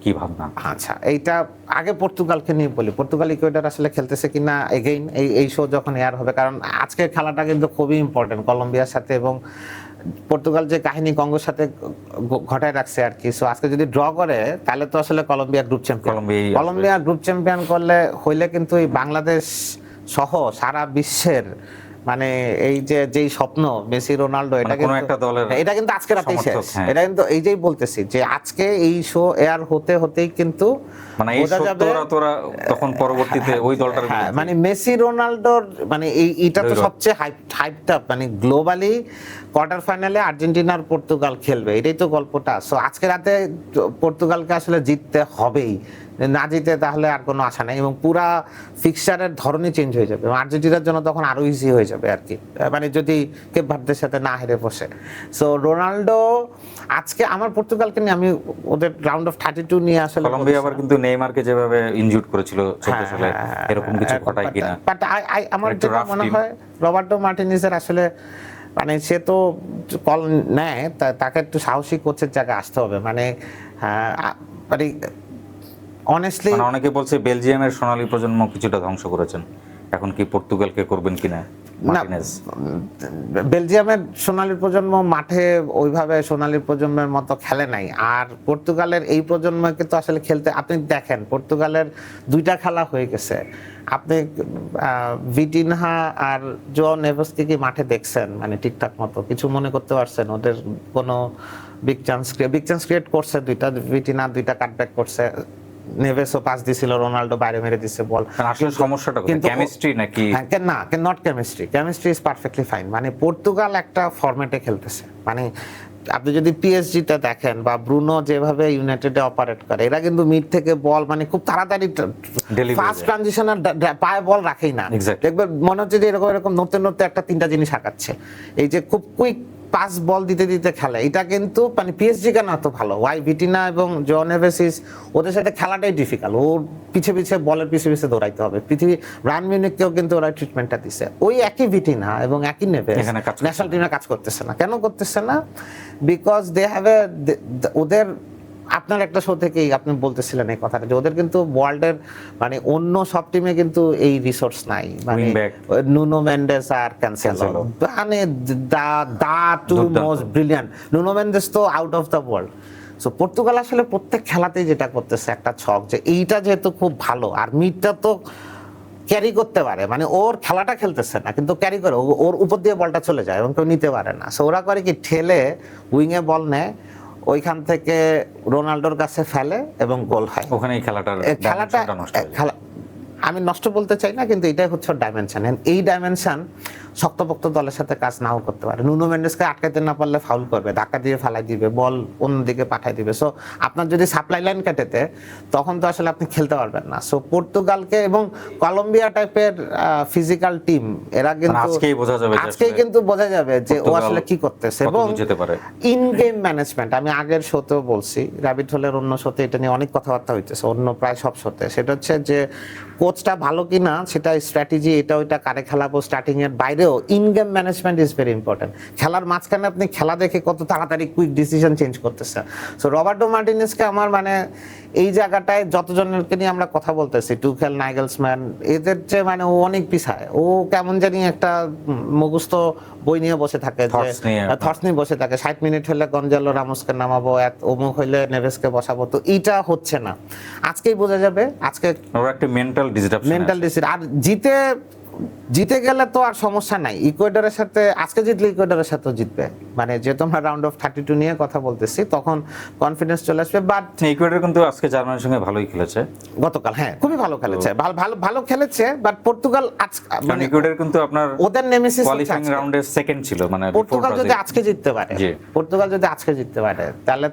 কি ভাবনা? আচ্ছা, এইটা আগে পর্তুগালকে নিয়ে বলি। পর্তুগাল ইকুয়েডর আসলে খেলতেছে কিনা এগেইন এই শো যখন এয়ার হবে, কারণ আজকের খেলাটা কিন্তু খুবই ইম্পর্টেন্ট কলম্বিয়ার সাথে, এবং পর্তুগাল যে কাহিনী কঙ্গোর সাথে ঘটায় রাখছে আর কি। সো আজকে যদি ড্র করে তাহলে তো আসলে Colombia group champion, Colombia group champion হইলে কিন্তু এই বাংলাদেশ সহ সারা বিশ্বের মানে এই যে যেই স্বপ্ন মেসি রোনাল্ডো, এটা কিন্তু আজকে রাতেই শেষ। এটা কিন্তু এই যেই বলতেছি যে আজকে এই শো এয়ার হতেই কিন্তু মানে বোঝা যাবে তখন পরবর্তীতে ওই দলটার মানে মেসি রোনাল্ডোর মানে এইটা তো সবচেয়ে হাইপড আপ, মানে গ্লোবালি কোয়ার্টার ফাইনালে আর্জেন্টিনার পর্তুগাল খেলবে, এটাই তো গল্পটা। সো আজকে রাতে পর্তুগালকে আসলে জিততে হবেই না জিতে তাহলে আর কোনো আশা নেই এবং পুরা ফিক্সচারের ধরনই চেঞ্জ হয়ে যাবে এবং আর্জেন্টিনার জন্য তখন আরো ইজি হয়ে যাবে আর কি, মানে যদি কেপ ভার্দের সাথে না হেরে বসে। সো রোনাল্ডো আজকে আমার পর্তুগালকে নিয়ে আমি ওদের রাউন্ড অফ 32 নিয়ে আসলে কলম্বিয়া আবার কিন্তু নেইমারকে যেভাবে ইনজুর করেছিল 14 সালে এরকম কিছু ঘটায় কিনা, বাট আমার একটু যেটা rough মনে team। হয় রবার্টো মার্টিনেজের আসলে মানে সে তো কল নেয়, তাকে একটু সাহসী কোচের জায়গায় আসতে হবে, মানে মানে অনেস্টলি মানে অনেকে বলছে বেলজিয়ামের সোনালী প্রজন্ম কিছুটা ধ্বংস করেছেন, এখন কি পর্তুগালকে করবেন কিনা মার্টিনেজ? বেলজিয়ামের সোনালী প্রজন্ম মাঠে ওইভাবে সোনালী প্রজন্মের মতো খেলে নাই, আর পর্তুগালের এই প্রজন্মকে তো আসলে খেলতে আপনি দেখেন পর্তুগালের 2টা খেলা হয়ে গেছে, আপনি ভিটিনহা আর জো নেভেসকে কি মাঠে দেখছেন মানে ঠিকঠাক মতো কিছু মনে করতে পারছেন ওদের কোনো বিগ চান্স ক্রিয়েট করছে? 2টা ভিটিনা 2টা কাটব্যাক করছে, নেভেসও পাস দিছিল, রোনাল্ডো বাইরে মেরে দিছে বল। আসলে সমস্যাটা কিন্তু কেমিস্ট্রি নাকি? না, not chemistry is perfectly fine, মানে পর্তুগাল একটা ফরম্যাটে খেলতেছে, মানে আপনি যদি পিএসজিটা দেখেন বা ব্রুনো যেভাবে ইউনাইটেডে অপারেট করে, এরা কিন্তু মিড থেকে বল মানে খুব তাড়াতাড়ি ফাস্ট ট্রানজিশনাল পায়ে বল রাখেই না, দেখবেন মনে হচ্ছে যে এরকম নতুন একটা 3টা জিনিস আঁকাচ্ছে, এই যে খুব কুইক পাস বল দিতে দিতে খেলে, এটা কিন্তু মানে পিএসজি কেন এত ভালো, ওয়াই ভিটিনা এবং জো নেভেস ওদের সাথে খেলাটাই ডিফিকাল্ট, ওর পিছে পিছে বলের পিছে পিছে দৌড়াইতে হবে। পৃথিবী রান মিউনিককেও কিন্তু ওরা ট্রিটমেন্টটা দিছে, ওই একই ভিটিনা এবং একই নেভেস ন্যাশনাল টিমে কাজ করতেছে না, কেন করতেছে না? বিকজ দে হ্যাভ ওদের আপনার একটা শো থেকেই আপনি বলতেছিলেন এই কথাটা যে ওদের কিন্তু ওয়ার্ল্ডের মানে অন্য সব টিমে কিন্তু এই রিসোর্স নাই, মানে নুনো মেন্ডেস আর ক্যান্সেলো মানে the two most brilliant, Nuno Mendes তো out of the world. So Portugal আসলে প্রত্যেক খেলাতেই যেটা করতেছে একটা ছক যে এইটা যেহেতু খুব ভালো আর মিডটা তো ক্যারি করতে পারে, মানে ওর খেলাটা খেলতেছে না কিন্তু ক্যারি করে, ওর উপর দিয়ে বলটা চলে যায় এবং কেউ নিতে পারে না। সো ওরা করে কি ঠেলে উইংয়ে বল নেয়, ওইখান থেকে রোনাল্ডোর কাছে ফেলে এবং গোল হয়, ওখানেই খেলাটা আমি নষ্ট বলতে চাই না কিন্তু এটাই হচ্ছে ডাইমেনশন, এই ডাইমেনশন শক্তপোক্ত দলের সাথে কাজ নাও করতে পারে। নুনো মেন্ডেসকে আটকাতে না পারলে ফাউল করবে, ধাক্কা দিয়ে ফালাই দিবে, বল অন্যদিকে পাঠাই দিবে। সো আপনার যদি সাপ্লাই লাইন কাটেতে তখন তো আসলে আপনি খেলতে পারবেন না। সো পর্তুগালকে এবং কলম্বিয়া টাইপের ফিজিক্যাল টিম এরা কিন্তু আজকেই কিন্তু বোঝা যাবে যে ও আসলে কি করতেছে এবং ইন গেম ম্যানেজমেন্ট। আমি আগের শোতেও বলছি, র্যাবিট হোলের অন্য শোতে এটা নিয়ে অনেক কথাবার্তা হইতেছে, অন্য প্রায় সব শোতে, সেটা হচ্ছে যে কোচটা ভালো কিনা সেটা স্ট্র্যাটেজি এটা ওইটা কারে খেলাবো স্টার্টিং এর বাইরেও in game management is very important. খেলার মাঝখানে আপনি খেলা দেখে কত তাড়াতাড়ি কুইক ডিসিশন চেঞ্জ করতেছে। সো রবার্টো মার্টিনেজকে আমার মানে এই জায়গাটায় যতজনকে নিয়ে আমরা কথা বলতেছি, টুখেল, নাইগেলসম্যান, এদের যে মানে ও অনেক পিছায়, ও কেমন জানি একটা মুখস্থ বই নিয়ে বসে থাকে, থটস নিয়ে বসে থাকে, 60 মিনিট হলে গঞ্জালো রামোসকে নামাবো, অমুক হইলে নেভেসকে বসাবো, তো এইটা হচ্ছে না। আজকেই বোঝা যাবে, আজকে একটা মেন্টাল ডিসরাপশন। আর জিতে গেলে তো আর সমস্যা নাই, ইকুয়েডরের সাথে আজকে জিতলে ইকুয়েডরের সাথেও জিতবে, মানে যেহেতু আমরা রাউন্ড অফ 32 নিয়ে কথা বলতেছি তখন কনফিডেন্স চলে আসবে। বাট ইকুয়েডর কিন্তু আজকে জার্মানির সঙ্গে ভালোই খেলেছে গতকাল, হ্যাঁ খুবই ভালো খেলেছে, ভালো খেলেছে। বাট পর্তুগাল মানে ইকুয়েডর কিন্তু আপনার ওদের নেমেসিস কোয়ালিফাইং রাউন্ডে সেকেন্ড ছিল, মানে পর্তুগাল যদি আজকে জিততে পারে তাহলে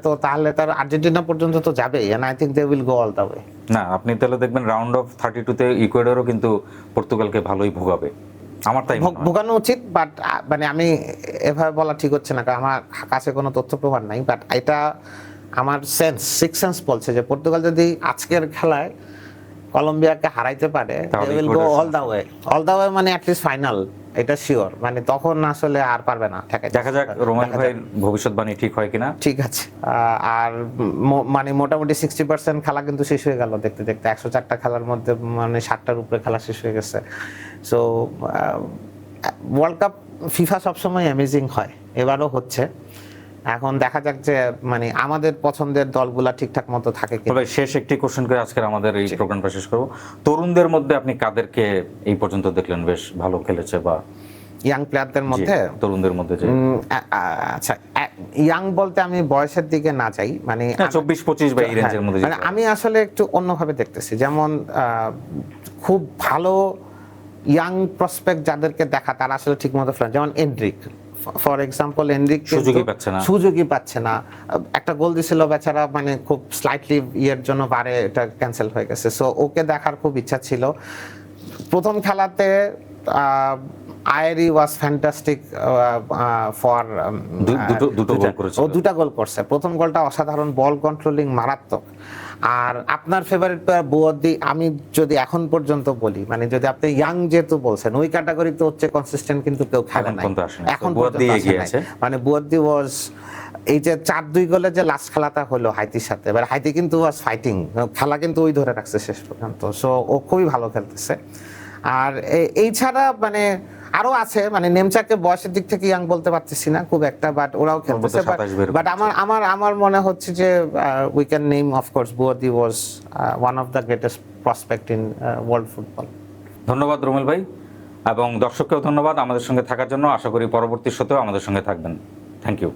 তার আর্জেন্টিনা পর্যন্ত তো যাবেই, and I think they will go all the way. না, আপনি তাহলে দেখবেন রাউন্ড অফ 32 তে ইকুয়েডরও কিন্তু পর্তুগালকে ভালোই ভোগাবে, আমার তাই মনে হয়। ভোগানো উচিত, বাট মানে আমি এভাবে বলা ঠিক হচ্ছে না, কারণ আমার কাছে কোনো তথ্য প্রমাণ নাই। বাট এটা আমার সিক্স সেন্স বলছে যে পর্তুগাল যদি আজকের খেলায় কলম্বিয়াকে হারাইতে পারে, they will go all the way, মানে অ্যাট লিস্ট ফাইনাল, এটা শিওর। মানে তখন আসলে আর পারবে না ঠেকাইতে। দেখা যাক রোমান ভাইয়ের ভবিষ্যৎবাণী ঠিক হয় কিনা। ঠিক আছে। আর মানে মোটামুটি 60% খেলা কিন্তু শেষ হয়ে গেল দেখতে দেখতে, 104টা খেলার মধ্যে মানে 60টার উপরে খেলা শেষ হয়ে গেছে। সো ওয়ার্ল্ড কাপ ফিফা সবসময় অ্যামেজিং হয়, এবারও হচ্ছে। এখন দেখা যাক যে মানে আমাদের পছন্দের দলগুলা ঠিকঠাক মতো থাকে কি। তবে শেষ একটি কোশ্চেন করে আজকের আমাদের এই প্রোগ্রামটা শেষ করব। তরুণদের মধ্যে আপনি কাদেরকে এই পর্যন্ত দেখলেন বেশ ভালো খেলেছে, বা ইয়াং প্লেয়ারদের মধ্যে? তরুণদের মধ্যে যে আচ্ছা, ইয়াং বলতে আমি বয়সের দিকে না যাই, মানে 24-25 বা এই রেঞ্জের মধ্যে, মানে আমি আসলে একটু অন্যভাবে দেখতেছি। যেমন খুব ভালো ইয়াং প্রসপেক্ট যাদেরকে দেখা তারা আসলে ঠিকমতো ফ্রেন্ড, যেমন এন্ড্রিক ফর এক্সাম্পল এনরিক সুযোগই পাচ্ছে না। সুযোগই পাচ্ছে না, একটা গোল দিছিল বেচারা, মানে খুব স্লাইটলি ইয়ের জন্য বারে এটা ক্যান্সেল হয়ে গেছে। সো ওকে দেখার খুব ইচ্ছা ছিল। প্রথম খেলাতে আয়েরি ওয়াজ ফ্যান্টাস্টিক ফর দুটো গোল করেছে। ও দুটা গোল করছে। প্রথম গোলটা অসাধারণ, বল কন্ট্রোলিং মারাত্মক। আর আপনার ফেভারিট প্লেয়ার বুয়াদ্দি, আমি যদি এখন পর্যন্ত বলি, মানে যদি আপনি ইয়াং যেহেতু বলছেন, ওই ক্যাটাগরিতে হচ্ছে কনসিস্টেন্ট কিন্তু কেউ খেলে এখন নাই, পর্যন্ত আসেনি। এখন বুয়াদ্দি পর্যন্ত এগিয়ে আসে নাই। আছে। মানে বুয়াদ্দি ওয়াজ, এই যে 4-2 গোলে যে লাস্ট খেলাটা হলো হাইতির সাথে, এবার হাইতি কিন্তু ওয়াজ ফাইটিং, খেলা কিন্তু ওই ধরে রাখছে শেষ পর্যন্ত। সো ও খুবই ভালো খেলতেছে। আর এই ছাড়া মানে আরো আছে, মানে নেমচাকে বয়সের দিক থেকে ইয়াং বলতে পারতেছি না খুব একটা, বাট ওরাও খেলতেছে। 27 বের বাট আমার মনে হচ্ছে যে we can name of course Bouaddi was one of the greatest prospect in world football. ধন্যবাদ রুমেল ভাই, এবং দর্শককেও ধন্যবাদ আমাদের সঙ্গে থাকার জন্য। আশা করি পরবর্তী শোতেও আমাদের সঙ্গে থাকবেন। Thank you.